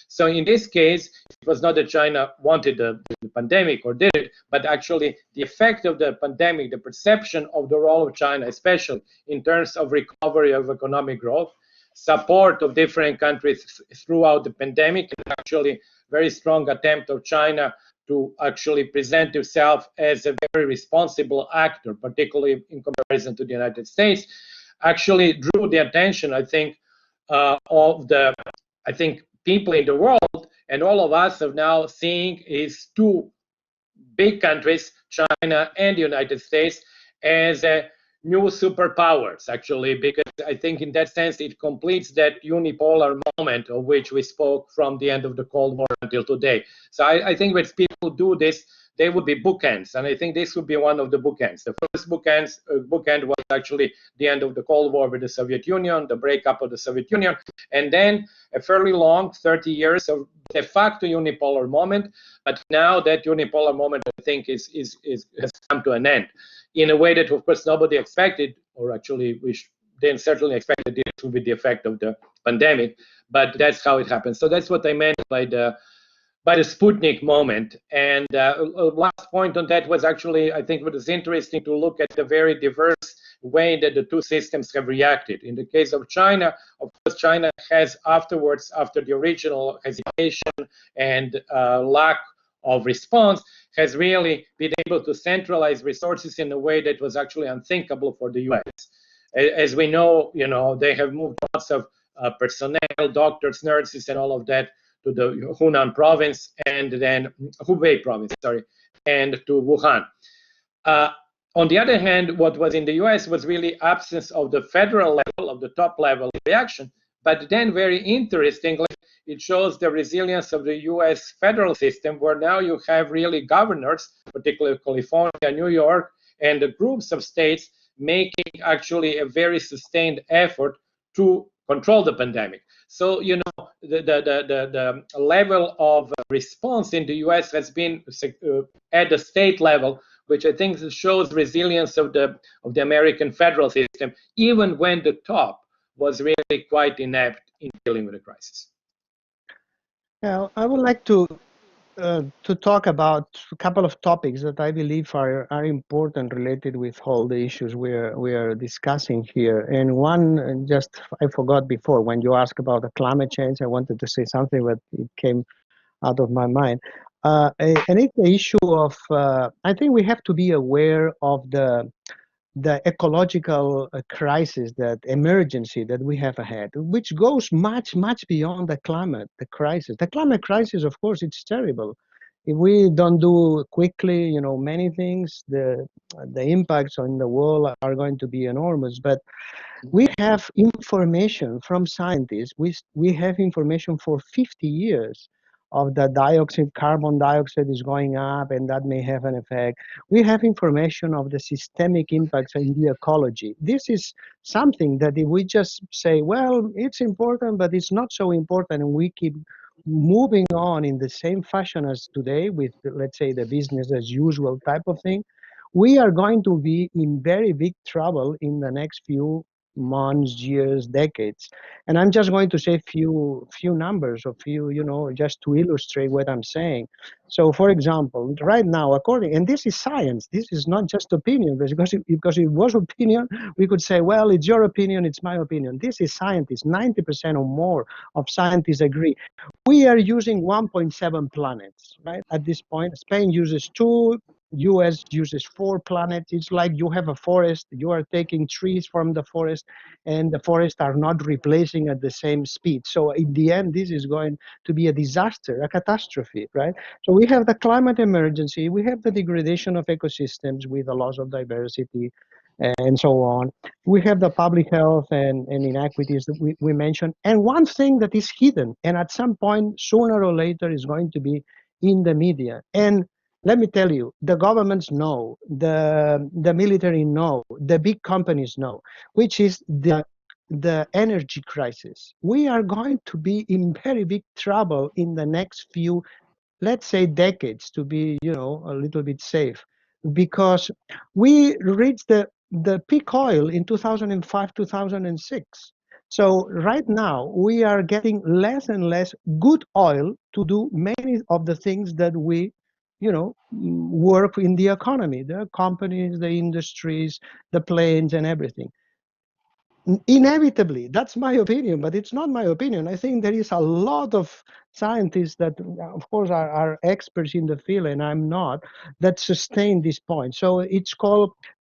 So in this case, it was not that China wanted the pandemic or did it, but actually the effect of the pandemic, the perception of the role of China, especially in terms of recovery of economic growth, support of different countries throughout the pandemic, and actually very strong attempt of China to actually present itself as a very responsible actor, particularly in comparison to the United States, actually drew the attention, I think, of the, people in the world, and all of us are now seeing is two big countries, China and the United States, as new superpowers, actually, because I think in that sense it completes that unipolar moment of which we spoke from the end of the Cold War until today. So I think when people do this, they would be bookends, and I think this would be one of the bookends. The first bookend was actually the end of the Cold War with the Soviet Union, the breakup of the Soviet Union, and then a fairly long 30 years of de facto unipolar moment. But now that unipolar moment, I think, has come to an end in a way that, of course, nobody expected, or actually we didn't certainly expect that this would be the effect of the pandemic. But that's how it happened. So that's what I meant by the Sputnik moment. And last point on that was actually, I think it was interesting to look at the very diverse way that the two systems have reacted. In the case of China, of course, China has afterwards, after the original hesitation and lack of response, has really been able to centralize resources in a way that was actually unthinkable for the US. As we know, they have moved lots of personnel, doctors, nurses, and all of that to the Hunan province and then Hubei province, and to Wuhan. On the other hand, what was in the US was really absence of the federal level, of the top level reaction. But then very interestingly, it shows the resilience of the US federal system, where now you have really governors, particularly California, New York, and the groups of states making actually a very sustained effort to control the pandemic. So, the level of response in the US has been at the state level, which I think shows resilience of the American federal system, even when the top was really quite inept in dealing with the crisis. Now, I would like to talk about a couple of topics that I believe are important related with all the issues we are discussing here. And one, just I forgot before, when you asked about the climate change, I wanted to say something, but it came out of my mind. And it's the issue of, I think we have to be aware of the ecological crisis, that emergency that we have ahead, which goes much beyond the climate crisis. The climate crisis, of course, it's terrible. If we don't do quickly, many things, the impacts on the world are going to be enormous. But we have information from scientists. We have information for 50 years the dioxide, carbon dioxide is going up, and that may have an effect. We have information of the systemic impacts in the ecology. This is something that if we just say, well, it's important, but it's not so important, and we keep moving on in the same fashion as today with, let's say, the business as usual type of thing, we are going to be in very big trouble in the next few months, years, decades. And I'm just going to say few numbers, or few, just to illustrate what I'm saying. So, for example, right now, and this is science, this is not just opinion, because because it was opinion, we could say, well, it's your opinion, it's my opinion. This is scientists. 90% or more of scientists agree. We are using 1.7 planets, right? At this point, Spain uses 2, US uses 4 planets. It's like you have a forest, you are taking trees from the forest, and the forests are not replacing at the same speed. So in the end, this is going to be a disaster, a catastrophe, right? So we have the climate emergency, we have the degradation of ecosystems with the loss of diversity, and so on. We have the public health and inequities that we mentioned. And one thing that is hidden, and at some point, sooner or later, is going to be in the media. And let me tell you, the governments know, the military know, the big companies know, which is the energy crisis. We are going to be in very big trouble in the next few, let's say, decades, to be, a little bit safe, because we reached the peak oil in 2005, 2006. So right now we are getting less and less good oil to do many of the things that we, work in the economy, the companies, the industries, the planes, and everything. Inevitably, that's my opinion, but it's not my opinion. I think there is a lot of scientists that, of course, are experts in the field, and I'm not, that sustain this point. So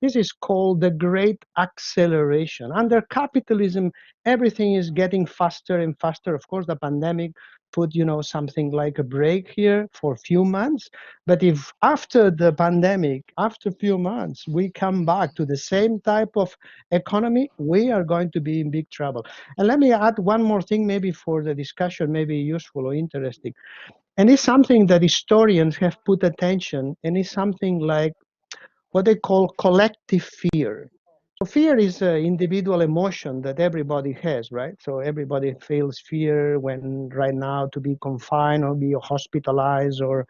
this is called the great acceleration. Under capitalism, everything is getting faster and faster. Of course, the pandemic put, something like a break here for a few months. But if after the pandemic, after a few months, we come back to the same type of economy, we are going to be in big trouble. And let me add one more thing, maybe for the discussion, maybe useful or interesting. And it's something that historians have put attention, and it's something like what they call collective fear. So fear is an individual emotion that everybody has, right? So everybody feels fear when right now to be confined or be hospitalized, or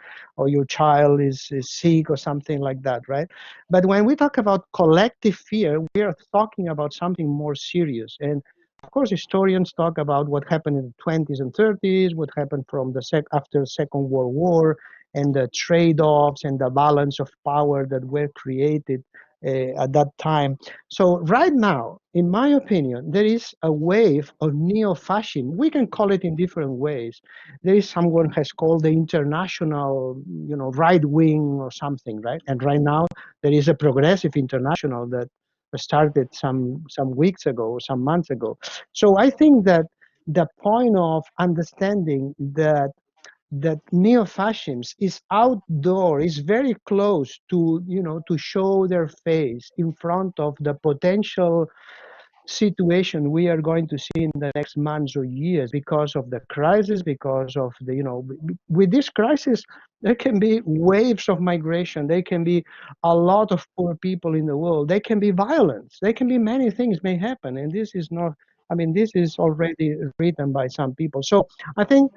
your child is sick or something like that, right? But when we talk about collective fear, we are talking about something more serious. And of course, historians talk about what happened in the 20s and 30s, what happened from after the Second World War, and the trade-offs and the balance of power that were created at that time. So right now, in my opinion, there is a wave of neo-fascism. We can call it in different ways. There is someone has called the international, right wing or something, right? And right now there is a progressive international that started some weeks ago or some months ago. So I think that the point of understanding that neo-fascism is outdoor, is very close to, to show their face in front of the potential situation we are going to see in the next months or years because of the crisis, because of the, with this crisis, there can be waves of migration, there can be a lot of poor people in the world, there can be violence, there can be many things may happen. And this is not, this is already written by some people. So I think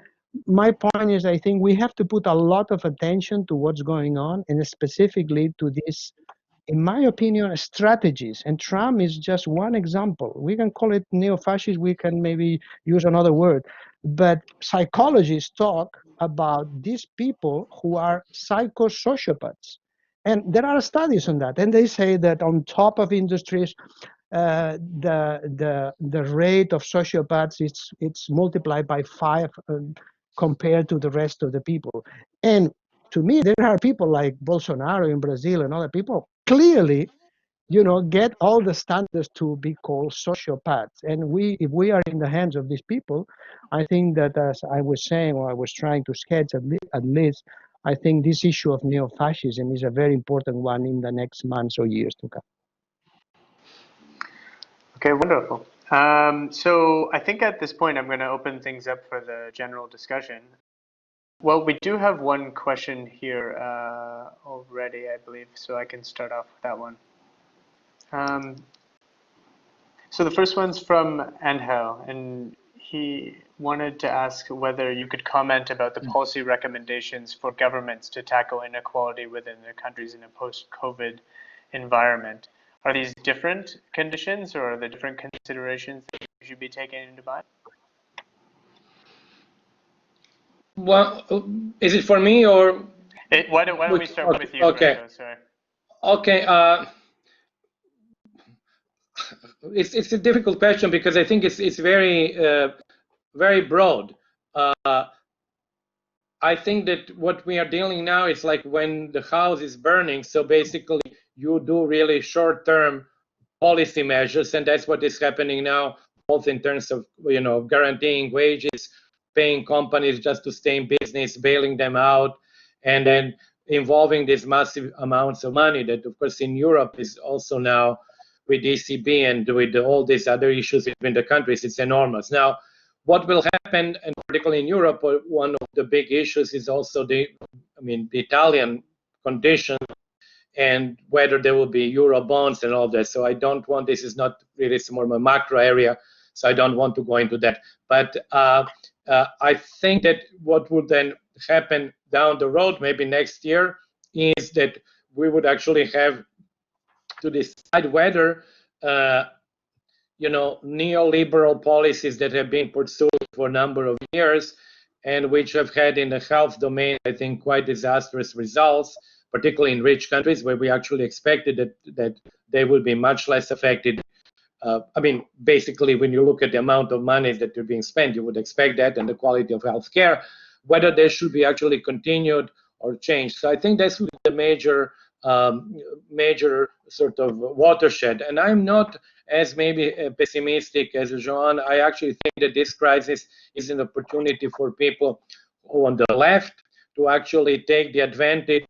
my point is, I think we have to put a lot of attention to what's going on, and specifically to this, in my opinion, strategies. And Trump is just one example. We can call it neo-fascist, we can maybe use another word, but psychologists talk about these people who are psychosociopaths. And there are studies on that, and they say that on top of industries, the rate of sociopaths, it's multiplied by 5 compared to the rest of the people. And to me, there are people like Bolsonaro in Brazil and other people clearly, get all the standards to be called sociopaths. And if we are in the hands of these people, I think that, as I was saying, or I was trying to sketch at least, I think this issue of neo-fascism is a very important one in the next months or years to come. Okay, wonderful. So I think at this point, I'm going to open things up for the general discussion. Well, we do have one question here already, I believe, so I can start off with that one. So the first one's from Angel, and he wanted to ask whether you could comment about the policy recommendations for governments to tackle inequality within their countries in a post-COVID environment. Are these different conditions, or are there different considerations that you should be taking into mind? Well, is it for me or? Why don't we start with you, okay. Branko? Sorry. Okay. It's a difficult question because I think it's very very broad. I think that what we are dealing now is like when the house is burning. So basically, you do really short-term policy measures, and that's what is happening now, both in terms of guaranteeing wages, paying companies just to stay in business, bailing them out, and then involving these massive amounts of money that, of course, in Europe is also now with ECB and with all these other issues between the countries, it's enormous. Now, what will happen, and particularly in Europe, one of the big issues is also the Italian condition and whether there will be euro bonds and all that. So I don't want, this is not really, it's more of a macro area, so I don't want to go into that. But I think that what would then happen down the road, maybe next year, is that we would actually have to decide whether neoliberal policies that have been pursued for a number of years and which have had in the health domain, I think, quite disastrous results, particularly in rich countries where we actually expected that they would be much less affected. Basically, when you look at the amount of money that are being spent, you would expect that, and the quality of healthcare, whether they should be actually continued or changed. So I think that's the major sort of watershed. And I'm not as maybe pessimistic as Joan. I actually think that this crisis is an opportunity for people on the left to actually take the advantage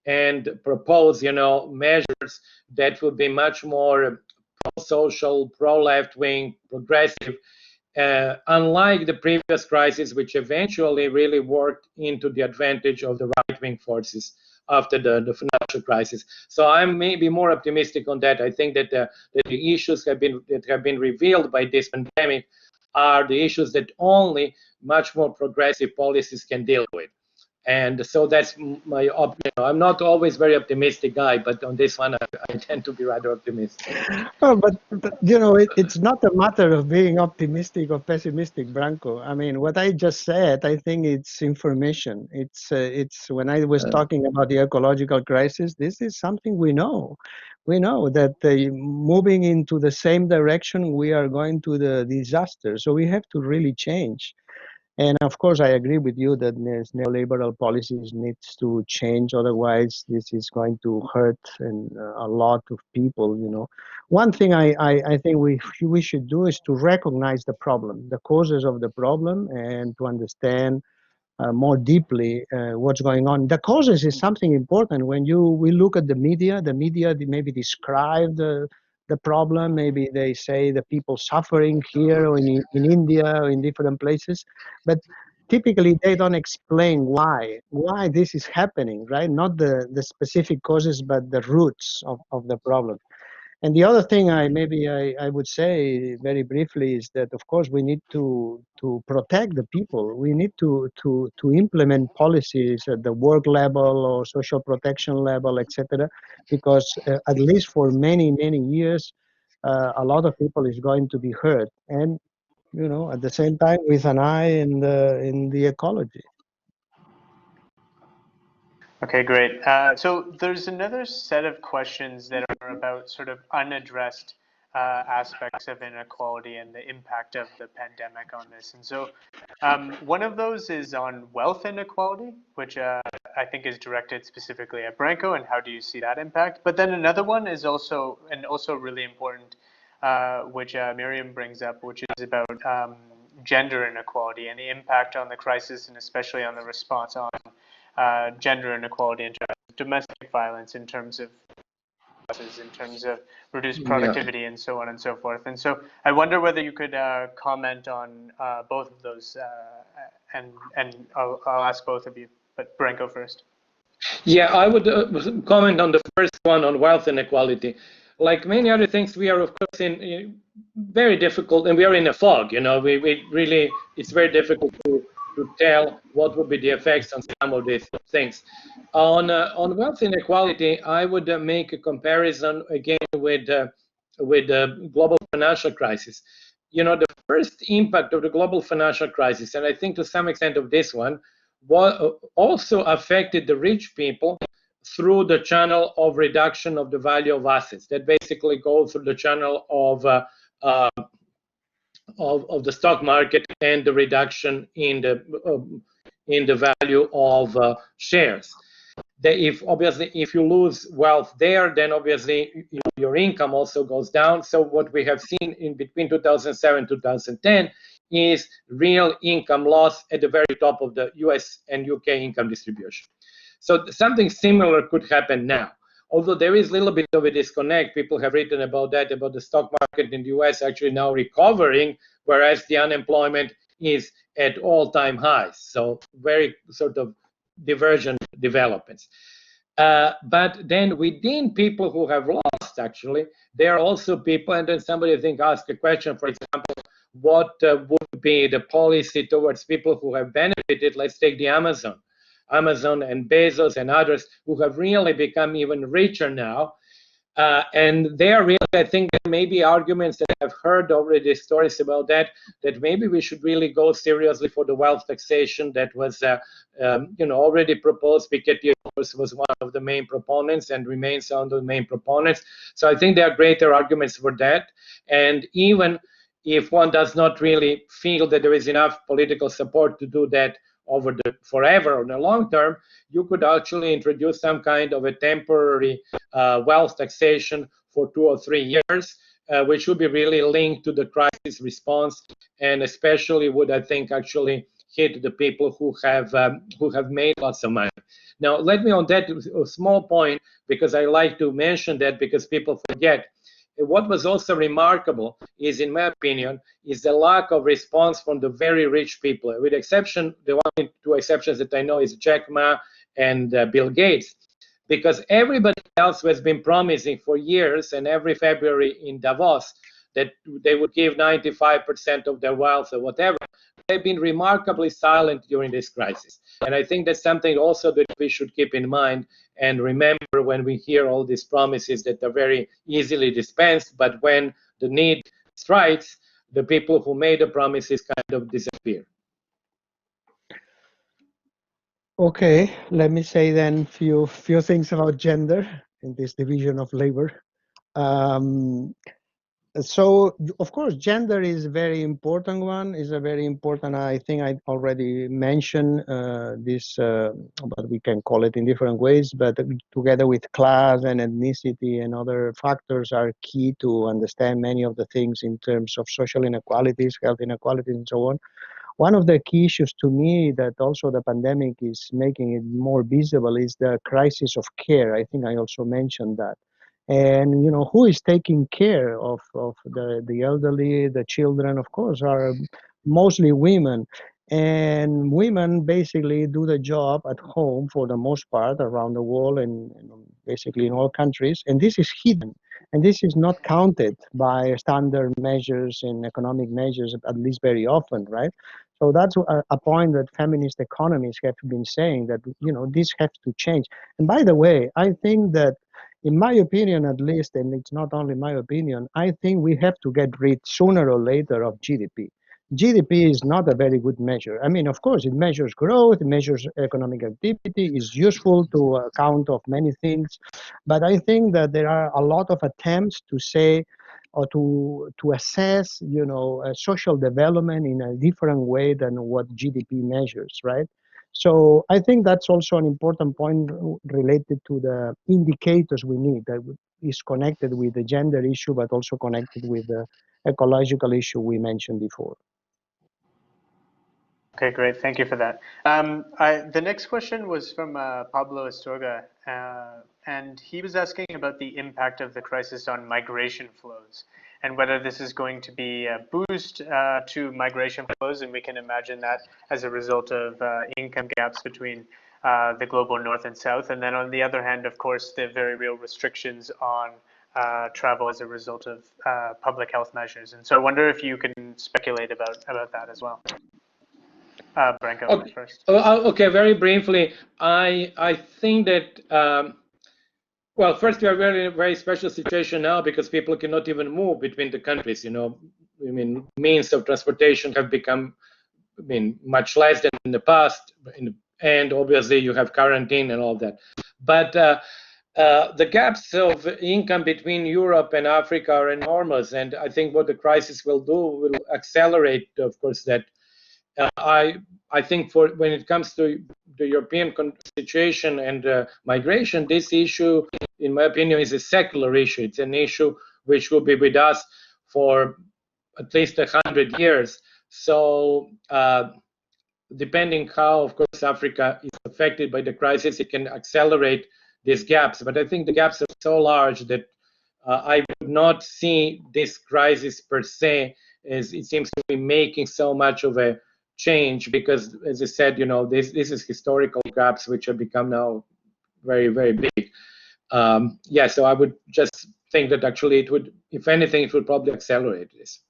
and propose, measures that would be much more pro-social, pro-left-wing, progressive, unlike the previous crisis, which eventually really worked into the advantage of the right-wing forces after the financial crisis. So I'm maybe more optimistic on that. I think that the issues that have been revealed by this pandemic are the issues that only much more progressive policies can deal with. And so that's my opinion. I'm not always very optimistic guy, but on this one, I tend to be rather optimistic. Oh, but it's not a matter of being optimistic or pessimistic, Branko. I mean, what I just said, I think it's information. It's when I was talking about the ecological crisis, this is something we know. We know that moving into the same direction, we are going to the disaster. So we have to really change. And of course, I agree with you that neoliberal policies needs to change. Otherwise, this is going to hurt a lot of people. One thing I think we should do is to recognize the problem, the causes of the problem, and to understand more deeply what's going on. The causes is something important. When we look at the media maybe describe the problem. Maybe they say the people suffering here or in India or in different places, but typically they don't explain why this is happening, right? Not the specific causes, but the roots of the problem. And the other thing I would say very briefly is that, of course, we need to protect the people. We need to implement policies at the work level or social protection level, etc. Because at least for many years, a lot of people is going to be hurt. And at the same time, with an eye in the ecology. Okay, great. So there's another set of questions that are about sort of unaddressed aspects of inequality and the impact of the pandemic on this. And so one of those is on wealth inequality, which I think is directed specifically at Branko, and how do you see that impact? But then another one is also really important, which Miriam brings up, which is about gender inequality and the impact on the crisis, and especially on the response on gender inequality and domestic violence in terms of causes in terms of reduced Yeah. productivity and so on and so forth. And so I wonder whether you could comment on both of those, and I'll ask both of you, but Branko first. Yeah, I would comment on the first one on wealth inequality. Like many other things, we are of course in very difficult, and we are in a fog. You know, we really, it's very difficult to tell what would be the effects on some of these things. On wealth inequality, I would make a comparison again with the global financial crisis. You know, the first impact of the global financial crisis, and I think to some extent of this one, also affected the rich people through the channel of reduction of the value of assets that basically go through the channel of the stock market and the reduction in the value of shares. If obviously if you lose wealth there, then obviously your income also goes down. So what we have seen in between 2007 2010 is real income loss at the very top of the US and UK income distribution. So something similar could happen now. Although there is a little bit of a disconnect, people have written about that, about the stock market in the US actually now recovering, whereas the unemployment is at all-time highs. So very sort of divergent developments. But then within people who have lost, actually, there are also people, and then somebody I think asked a question, for example, what would be the policy towards people who have benefited? Let's take the Amazon and Bezos and others who have really become even richer now. And they are really, I think there may be arguments that I've heard already, stories about that maybe we should really go seriously for the wealth taxation that was already proposed. Piketty was one of the main proponents and remains one of the main proponents. So I think there are greater arguments for that. And even if one does not really feel that there is enough political support to do that over the forever or in the long term, you could actually introduce some kind of a temporary wealth taxation for 2 or 3 years, which would be really linked to the crisis response, and especially would, I think, actually hit the people who have made lots of money. Now, let me on that a small point, because I like to mention that because people forget. What was also remarkable is, in my opinion, is the lack of response from the very rich people. With exception, the two exceptions that I know is Jack Ma and Bill Gates, because everybody else has been promising for years, and every February in Davos, that they would give 95% of their wealth or whatever. They've been remarkably silent during this crisis. And I think that's something also that we should keep in mind and remember when we hear all these promises that are very easily dispensed, but when the need strikes, the people who made the promises kind of disappear. Okay, let me say then few things about gender in this division of labor. So, of course, gender is a very important one, is a very important, I think I already mentioned this, but we can call it in different ways, but together with class and ethnicity and other factors are key to understand many of the things in terms of social inequalities, health inequalities, and so on. One of the key issues to me that also the pandemic is making it more visible is the crisis of care. I think I also mentioned that. And who is taking care of the elderly, the children, of course, are mostly women. And women basically do the job at home for the most part around the world and basically in all countries. And this is hidden. And this is not counted by standard measures and economic measures, at least very often, right? So that's a point that feminist economists have been saying, that this has to change. And by the way, I think that, in my opinion at least, and it's not only my opinion, I think we have to get rid sooner or later of GDP. GDP is not a very good measure. I mean, of course, it measures growth, it measures economic activity, is useful to account of many things. But I think that there are a lot of attempts to say, or to assess, social development in a different way than what GDP measures, right? So I think that's also an important point related to the indicators we need, that is connected with the gender issue, but also connected with the ecological issue we mentioned before. Okay, great. Thank you for that. The next question was from Pablo Astorga, and he was asking about the impact of the crisis on migration flows and whether this is going to be a boost to migration flows, and we can imagine that as a result of income gaps between the global north and south, and then on the other hand, of course, the very real restrictions on travel as a result of public health measures. And so I wonder if you can speculate about that as well. Branko, Okay. first. Okay, very briefly, I think that well, first we are in a very special situation now because people cannot even move between the countries. You know, I mean, means of transportation have become, I mean, much less than in the past, and obviously you have quarantine and all that. But the gaps of income between Europe and Africa are enormous, and I think what the crisis will do will accelerate, of course, that. I think for when it comes to the European situation and migration, this issue, in my opinion, is a secular issue. It's an issue which will be with us for at least 100 years. So depending how, of course, Africa is affected by the crisis, it can accelerate these gaps. But I think the gaps are so large that I would not see this crisis per se as it seems to be making so much of a change, because as I said, you know, this is historical gaps which have become now very, very big. Yeah, so I would just think that actually it would, if anything, it would probably accelerate this.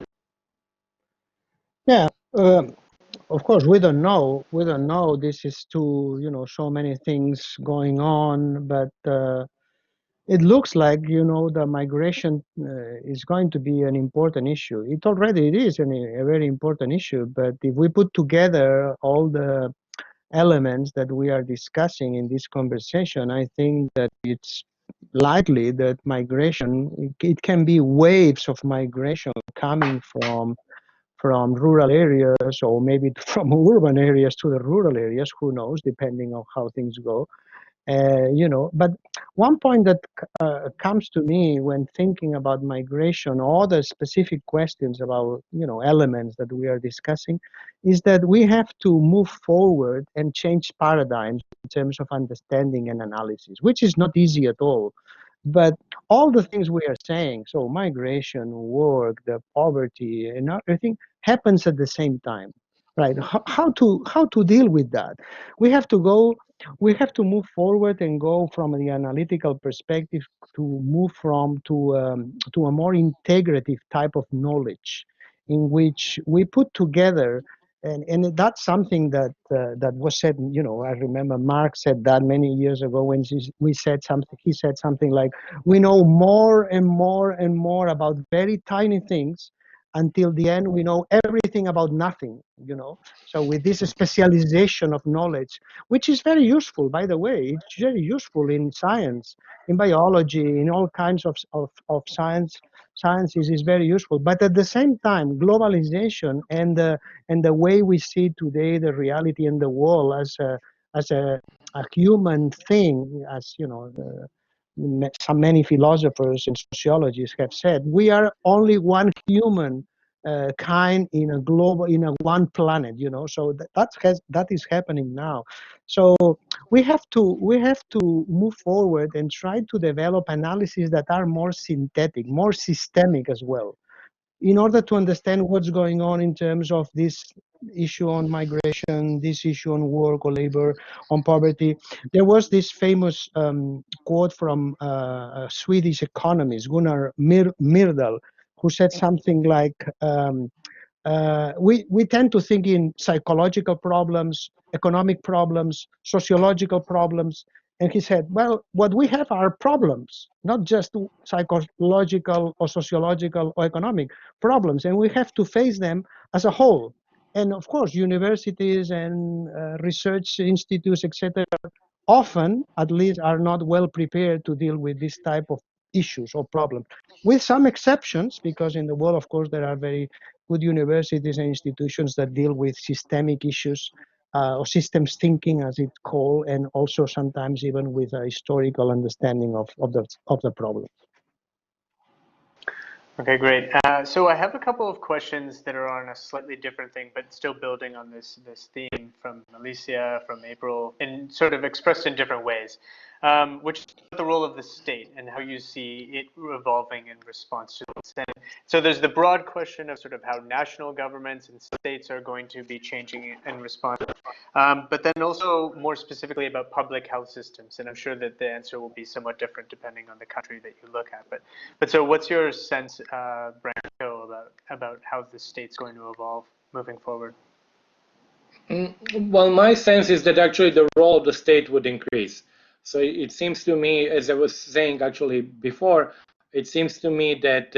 Yeah, of course, we don't know. We don't know. This is too, you know, so many things going on, but it looks like, you know, the migration is going to be an important issue. It already is a very important issue, but if we put together all the elements that we are discussing in this conversation, I think that it's likely that migration, it can be waves of migration coming from rural areas, or maybe from urban areas to the rural areas, who knows, depending on how things go. You know, but one point that comes to me when thinking about migration or other specific questions about, you know, elements that we are discussing, is that we have to move forward and change paradigms in terms of understanding and analysis, which is not easy at all. But all the things we are saying, so migration, work, the poverty, and everything happens at the same time, right? How to deal with that? We have to move forward and go from the analytical perspective to move to a more integrative type of knowledge, in which we put together. And that's something that that was said. You know, I remember Mark said that many years ago when we said something. He said something like, "We know more and more and more about very tiny things, until the end we know everything about nothing." You know, so with this specialization of knowledge, which is very useful, by the way, it's very useful in science, in biology, in all kinds of sciences is very useful. But at the same time, globalization and the way we see today the reality in the world as a human thing, as you know, many philosophers and sociologists have said, we are only one human kind in a global, in a one planet, you know. So that is happening now. So we have to move forward and try to develop analyses that are more synthetic, more systemic as well, in order to understand what's going on in terms of this issue on migration, this issue on work or labor, on poverty. There was this famous quote from a Swedish economist, Gunnar Myrdal, who said something like, we tend to think in psychological problems, economic problems, sociological problems. And he said, well, what we have are problems, not just psychological or sociological or economic problems. And we have to face them as a whole. And of course, universities and research institutes, etc., often, at least, are not well prepared to deal with this type of issues or problems, with some exceptions, because in the world, of course, there are very good universities and institutions that deal with systemic issues, or systems thinking, as it's called, and also sometimes even with a historical understanding of the problem. Okay, great. So I have a couple of questions that are on a slightly different thing, but still building on this theme from Alicia, from April, and sort of expressed in different ways, which is the role of the state and how you see it evolving in response to this. And so there's the broad question of sort of how national governments and states are going to be changing in response, but then also more specifically about public health systems. And I'm sure that the answer will be somewhat different depending on the country that you look at. But so what's your sense, Branko, about how the state's going to evolve moving forward? Well, my sense is that actually the role of the state would increase. So it seems to me, as I was saying actually before, it seems to me that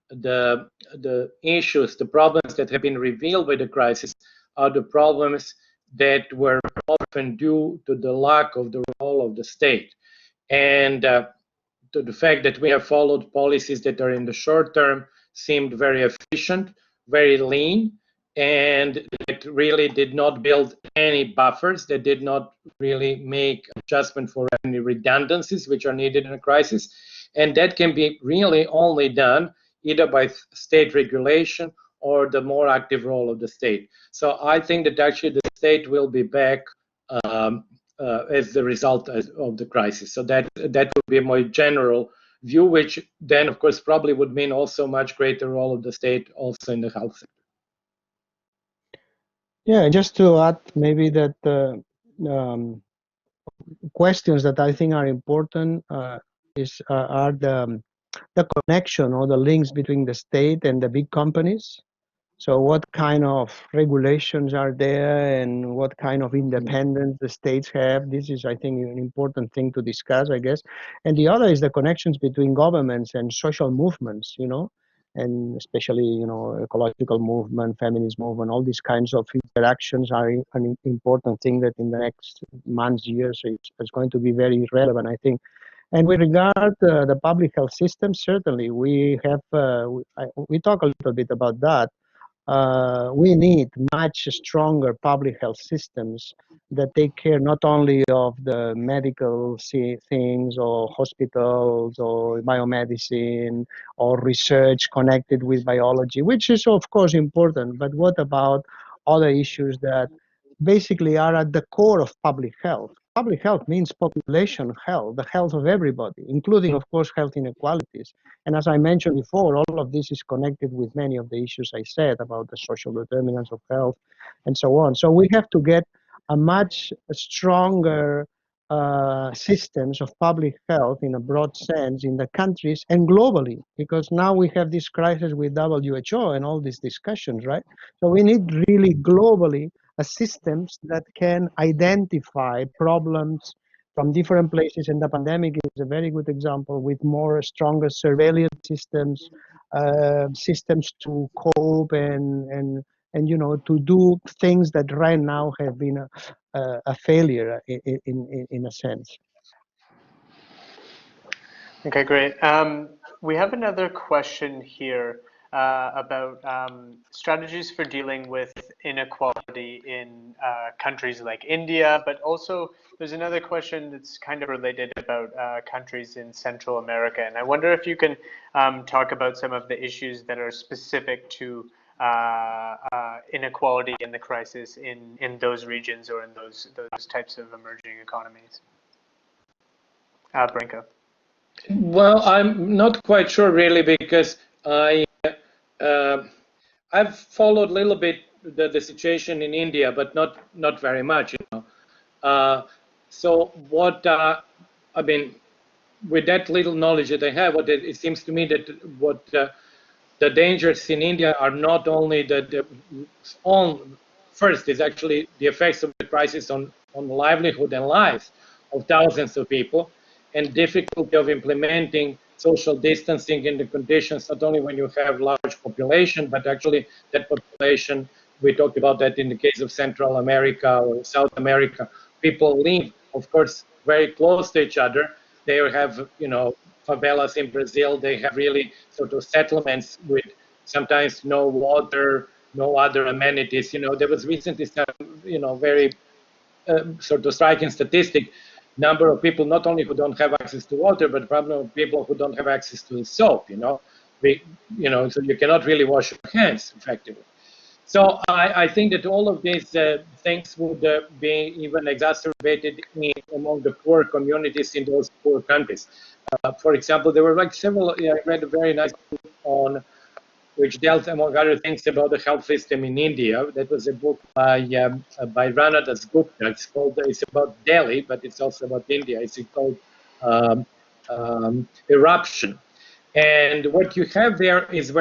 the issues, the problems that have been revealed by the crisis are the problems that were often due to the lack of the role of the state. And to the fact that we have followed policies that are in the short term seemed very efficient, very lean, and that really did not build any buffers, that did not really make adjustment for any redundancies which are needed in a crisis. And that can be really only done either by state regulation or the more active role of the state. So I think that actually the state will be back as the result of the crisis. So that would be my general view, which then, of course, probably would mean also much greater role of the state also in the health sector. Yeah, just to add maybe that questions that I think are important are the connection or the links between the state and the big companies. So what kind of regulations are there and what kind of independence the states have? This is, I think, an important thing to discuss, I guess. And the other is the connections between governments and social movements, and especially, ecological movement, feminist movement, all these kinds of interactions are an important thing that in the next months, years, is going to be very relevant, I think. And with regard to the public health system, certainly we have, we talk a little bit about that. We need much stronger public health systems that take care not only of the medical things or hospitals or biomedicine or research connected with biology, which is of course important, but what about other issues that basically are at the core of public health? Public health means population health, the health of everybody, including, of course, health inequalities. And as I mentioned before, all of this is connected with many of the issues I said about the social determinants of health and so on. So we have to get a much stronger systems of public health in a broad sense in the countries and globally, because now we have this crisis with WHO and all these discussions, right? So we need really globally systems that can identify problems from different places, and the pandemic is a very good example, with more stronger surveillance systems, systems to cope and to do things that right now have been a failure in a sense. Okay, great. We have another question here about strategies for dealing with inequality in countries like India, but also there's another question that's kind of related about countries in Central America. And I wonder if you can talk about some of the issues that are specific to inequality in the crisis in those regions or in those types of emerging economies. Branko. Well, I'm not quite sure really, because I've followed a little bit the situation in India, but not very much, So what I mean, with that little knowledge that I have, it seems to me that what the dangers in India are not only first is actually the effects of the crisis on livelihood and lives of thousands of people, and difficulty of implementing social distancing in the conditions, not only when you have large population, but actually that population, we talked about that in the case of Central America or South America, people live, of course, very close to each other. They have, favelas in Brazil, they have really sort of settlements with sometimes no water, no other amenities. There was recently some, very sort of striking statistic, number of people not only who don't have access to water, but problem of people who don't have access to soap, so you cannot really wash your hands effectively. So I think that all of these things would be even exacerbated among the poor communities in those poor countries. For example, there were like several, I read a very nice book on, which dealt, among other things, about the health system in India. That was a book by Rana Dasgupta. It's about Delhi, but it's also about India. It's called um, Eruption. And what you have there is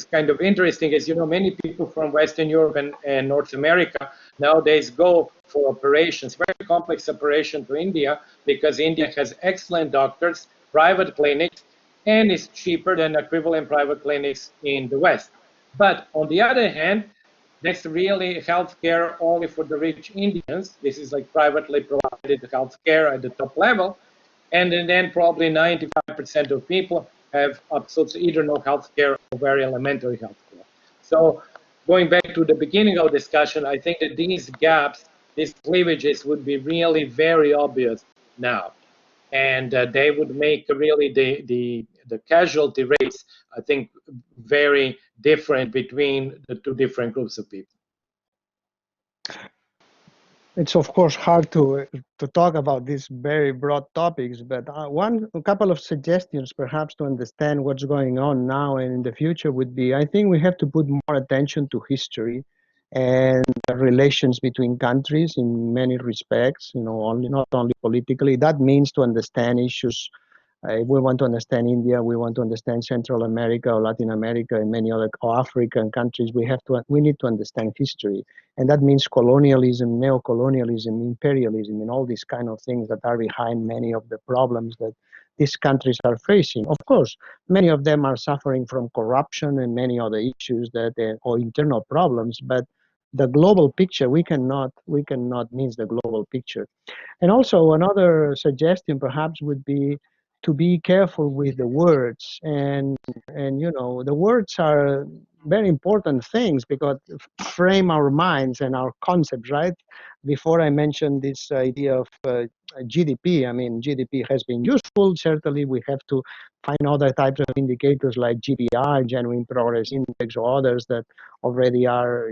kind of interesting. Is, many people from Western Europe and North America nowadays go for operations, very complex operation to India, because India has excellent doctors, private clinics, and is cheaper than equivalent private clinics in the West. But on the other hand, that's really healthcare only for the rich Indians. This is like privately provided healthcare at the top level. And then probably 95% of people have absolutely either no healthcare or very elementary healthcare. So going back to the beginning of discussion, I think that these gaps, these cleavages would be really very obvious now. And they would make really the casualty rates, I think, very different between the two different groups of people. It's of course hard to talk about these very broad topics, but a couple of suggestions perhaps to understand what's going on now and in the future would be, I think we have to put more attention to history and the relations between countries in many respects, not only politically. That means to understand issues. If we want to understand India, we want to understand Central America or Latin America and many other or African countries, we need to understand history. And that means colonialism, neo-colonialism, imperialism, and all these kind of things that are behind many of the problems that these countries are facing. Of course, many of them are suffering from corruption and many other issues or internal problems, but the global picture, we cannot miss the global picture. And also another suggestion perhaps would be to be careful with the words, and the words are very important things because frame our minds and our concepts, right? Before I mentioned this idea of GDP, I mean, GDP has been useful. Certainly we have to find other types of indicators like GPI, Genuine Progress Index, or others that already are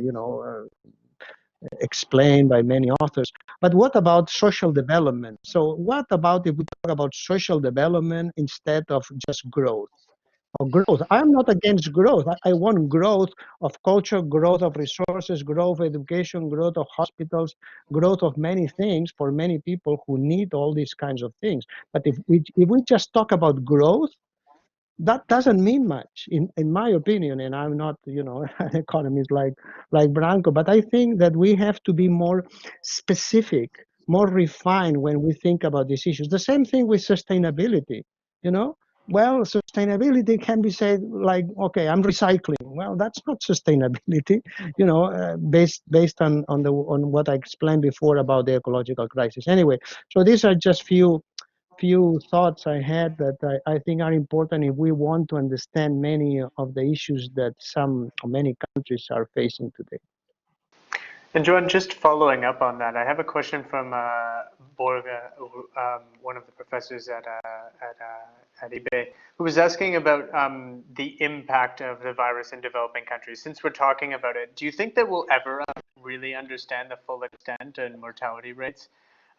explained by many authors. But what about social development? So what about if we talk about social development instead of just growth? Or growth. I'm not against growth. I want growth of culture, growth of resources, growth of education, growth of hospitals, growth of many things for many people who need all these kinds of things. But if we just talk about growth, that doesn't mean much, in my opinion, and I'm not, an economist like Branko, but I think that we have to be more specific, more refined when we think about these issues. The same thing with sustainability, Well, sustainability can be said like, okay, I'm recycling. Well, that's not sustainability, based on what I explained before about the ecological crisis. Anyway, so these are just few thoughts I had that I think are important if we want to understand many of the issues that many countries are facing today. And Joan, just following up on that, I have a question from Borga, one of the professors at eBay, who was asking about the impact of the virus in developing countries. Since we're talking about it, do you think that we'll ever really understand the full extent and mortality rates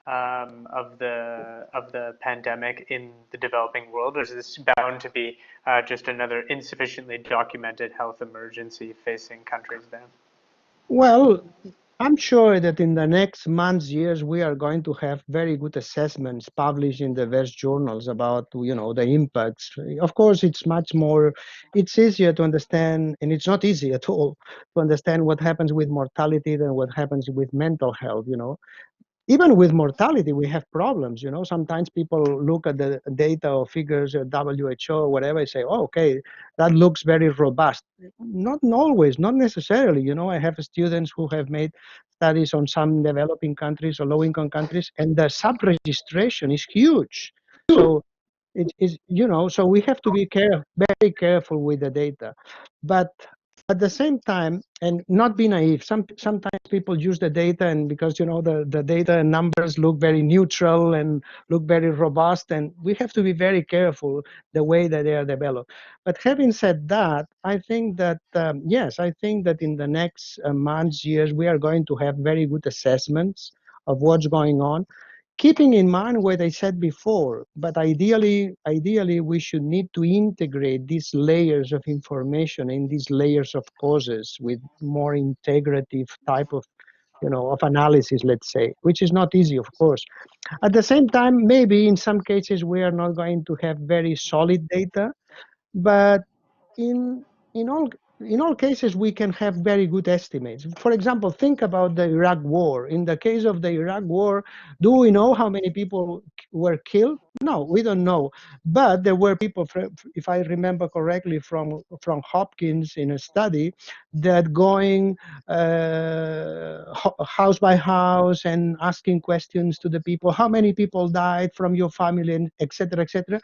of the pandemic in the developing world, or is this bound to be just another insufficiently documented health emergency facing countries there? Well, I'm sure that in the next months, years, we are going to have very good assessments published in diverse journals about, the impacts. Of course, it's easier to understand, and it's not easy at all to understand what happens with mortality than what happens with mental health, Even with mortality, we have problems. Sometimes people look at the data or figures at WHO or whatever and say, oh, okay, that looks very robust. Not always, not necessarily. I have students who have made studies on some developing countries or low-income countries, and the sub-registration is huge. So it is, so we have to be very careful with the data. But at the same time, and not be naive, sometimes people use the data, and because, you know, the data and numbers look very neutral and look very robust, and we have to be very careful the way that they are developed. But having said that, I think that, yes, I think that in the next months, years, we are going to have very good assessments of what's going on, keeping in mind what I said before. But ideally, we should need to integrate these layers of information in these layers of causes with more integrative type of, you know, of analysis, let's say, which is not easy, of course. At the same time, maybe in some cases we are not going to have very solid data, but in in all in all cases we can have very good estimates. For example, think about the Iraq War. In the case of the Iraq War, do we know how many people were killed? No, we don't know. But there were people, if I remember correctly, from Hopkins in a study, that going house by house and asking questions to the people, how many people died from your family, and etc., etc.,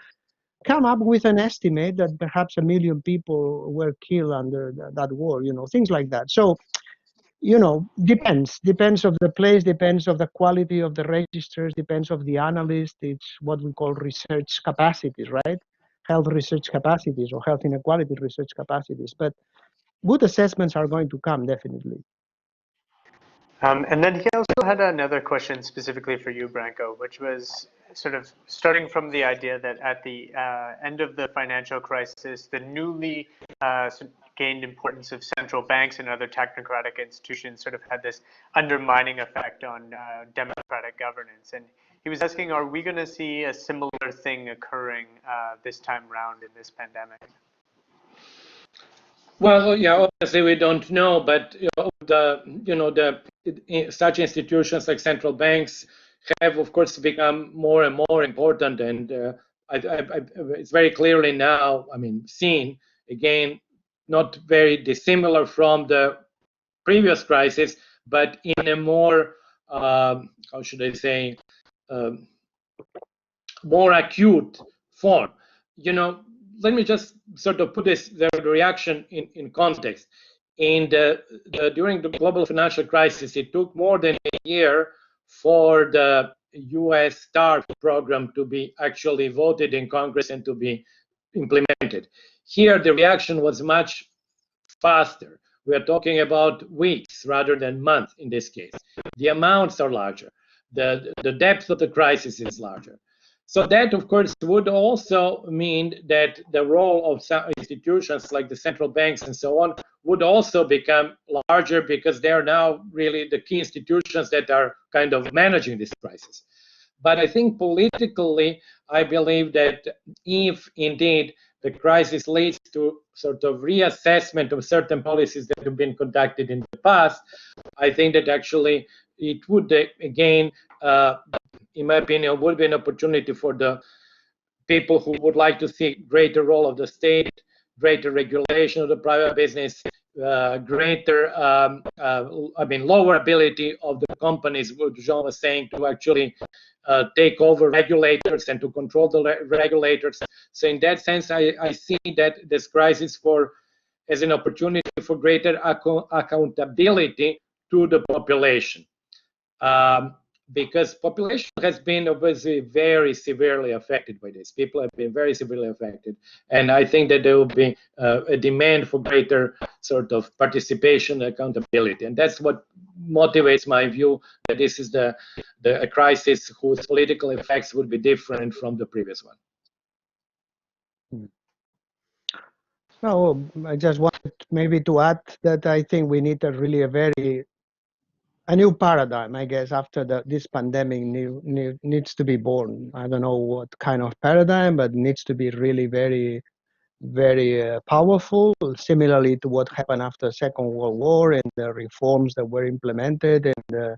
come up with an estimate that perhaps 1 million people were killed under that war, you know, things like that. So, you know, depends of the place, depends of the quality of the registers, depends of the analyst. It's what we call research capacities, right? Health research capacities or health inequality research capacities. But good assessments are going to come, definitely. And then he also had another question specifically for you, Branko, which was sort of starting from the idea that at the end of the financial crisis, the newly gained importance of central banks and other technocratic institutions sort of had this undermining effect on democratic governance. And he was asking, are we going to see a similar thing occurring this time around in this pandemic? Well, yeah, obviously we don't know, but such institutions like central banks have, of course, become more and more important, and it's very clearly now, I mean, seen again, not very dissimilar from the previous crisis, but in a more, how should I say, more acute form. You know, let me just sort of put the reaction in context. During the global financial crisis, it took more than a year for the US START program to be actually voted in Congress and to be implemented. Here, the reaction was much faster. We are talking about weeks rather than months in this case. The amounts are larger. The depth of the crisis is larger. So that, of course, would also mean that the role of some institutions like the central banks and so on would also become larger, because they are now really the key institutions that are kind of managing this crisis. But I think politically, I believe that if indeed the crisis leads to sort of reassessment of certain policies that have been conducted in the past, I think that actually it would again, in my opinion, would be an opportunity for the people who would like to see greater role of the state, greater regulation of the private business, greater, lower ability of the companies, what Jean was saying, to actually take over regulators and to control the regulators. So in that sense, I see that this crisis as an opportunity for greater accountability to the population. Because population has been obviously very severely affected by this. People have been very severely affected. And I think that there will be a demand for greater sort of participation and accountability. And that's what motivates my view that this is a crisis whose political effects would be different from the previous one. No, I just wanted maybe to add that I think we need a new paradigm, I guess, after this pandemic needs to be born. I don't know what kind of paradigm, but needs to be really very, very powerful, similarly to what happened after the Second World War and the reforms that were implemented and the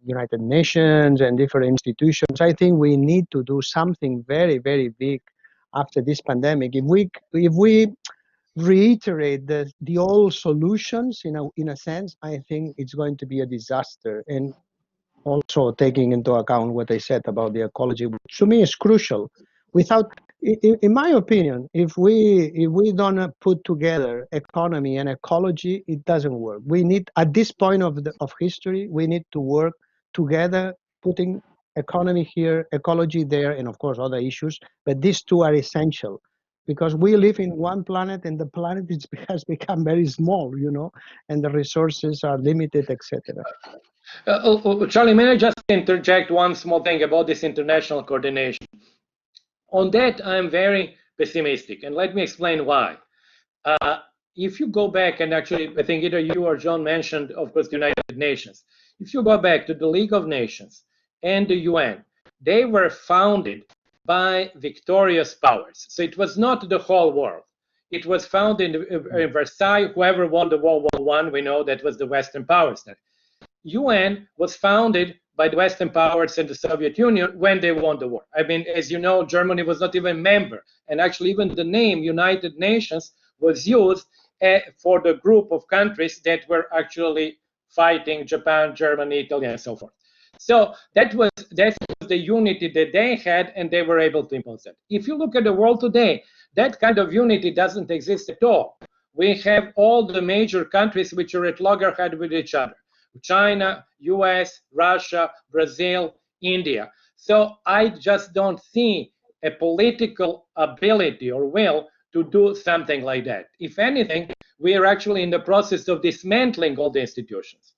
United Nations and different institutions. I think we need to do something very, very big after this pandemic. If we reiterate the old solutions in a sense, I think it's going to be a disaster. And also taking into account what I said about the ecology, which to me is crucial. Without, in my opinion, if we don't put together economy and ecology, it doesn't work. We need, at this point of history, we need to work together, putting economy here, ecology there, and of course other issues. But these two are essential, because we live in one planet, and the planet has become very small, you know, and the resources are limited, etc. Charlie, may I just interject one small thing about this international coordination? On that, I'm very pessimistic, and let me explain why. If you go back, and actually, I think either you or John mentioned, of course, the United Nations. If you go back to the League of Nations and the UN, they were founded by victorious powers. So it was not the whole world. It was founded in Versailles. Whoever won the World War I, we know that was the Western powers then. UN was founded by the Western powers and the Soviet Union when they won the war. I mean, as you know, Germany was not even a member. And actually, even the name United Nations was used for the group of countries that were actually fighting Japan, Germany, Italy, and so forth. So that was the unity that they had, and they were able to impose that. If you look at the world today, that kind of unity doesn't exist at all. We have all the major countries which are at loggerhead with each other. China, US, Russia, Brazil, India. So I just don't see a political ability or will to do something like that. If anything, we are actually in the process of dismantling all the institutions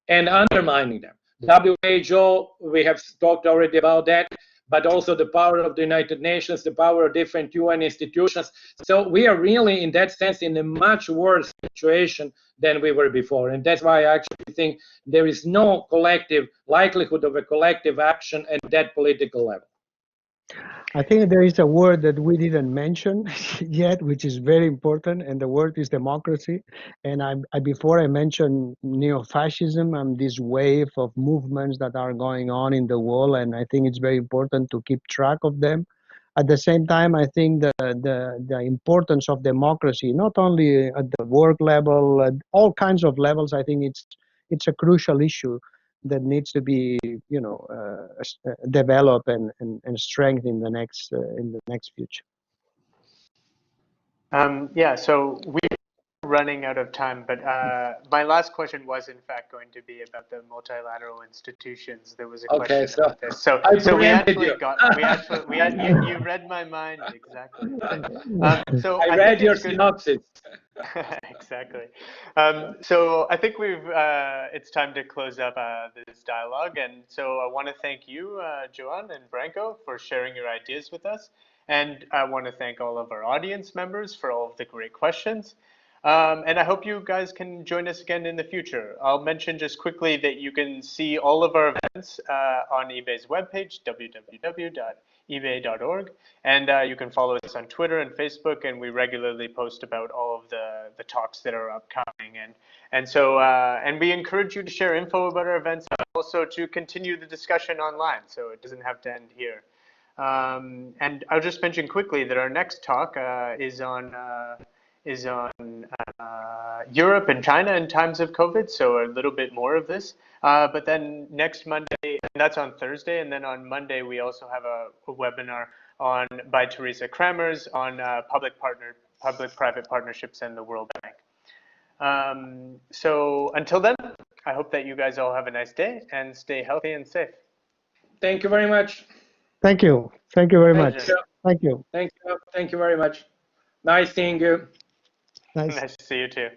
and undermining them. WHO, we have talked already about that, but also the power of the United Nations, the power of different UN institutions. So we are really, in that sense, in a much worse situation than we were before. And that's why I actually think there is no collective likelihood of a collective action at that political level. I think there is a word that we didn't mention yet, which is very important, and the word is democracy. And before I mentioned neo-fascism and this wave of movements that are going on in the world, and I think it's very important to keep track of them. At the same time, I think the importance of democracy, not only at the work level, at all kinds of levels, I think it's a crucial issue that needs to be, you know, developed and strengthened in the next future. Yeah, so we're running out of time, but my last question was in fact going to be about the multilateral institutions. There was a question about this. So we actually you read my mind exactly. So I read your synopsis. Exactly. So I think it's time to close up this dialogue. And so I want to thank you, Joan and Branko, for sharing your ideas with us. And I want to thank all of our audience members for all of the great questions. And I hope you guys can join us again in the future. I'll mention just quickly that you can see all of our events on eBay's webpage, www.ebay.org. And you can follow us on Twitter and Facebook, and we regularly post about all of the talks that are upcoming. And so we encourage you to share info about our events, but also to continue the discussion online, so it doesn't have to end here. And I'll just mention quickly that our next talk is on Europe and China in times of COVID, so a little bit more of this. But then next Monday, and that's on Thursday, and then on Monday we also have a webinar by Teresa Kramers on public-private partnerships and the World Bank. So until then, I hope that you guys all have a nice day and stay healthy and safe. Thank you very much. Thank you. Thank you very much. Thank you. Thank you. Thank you very much. Nice seeing you. Nice to see you too.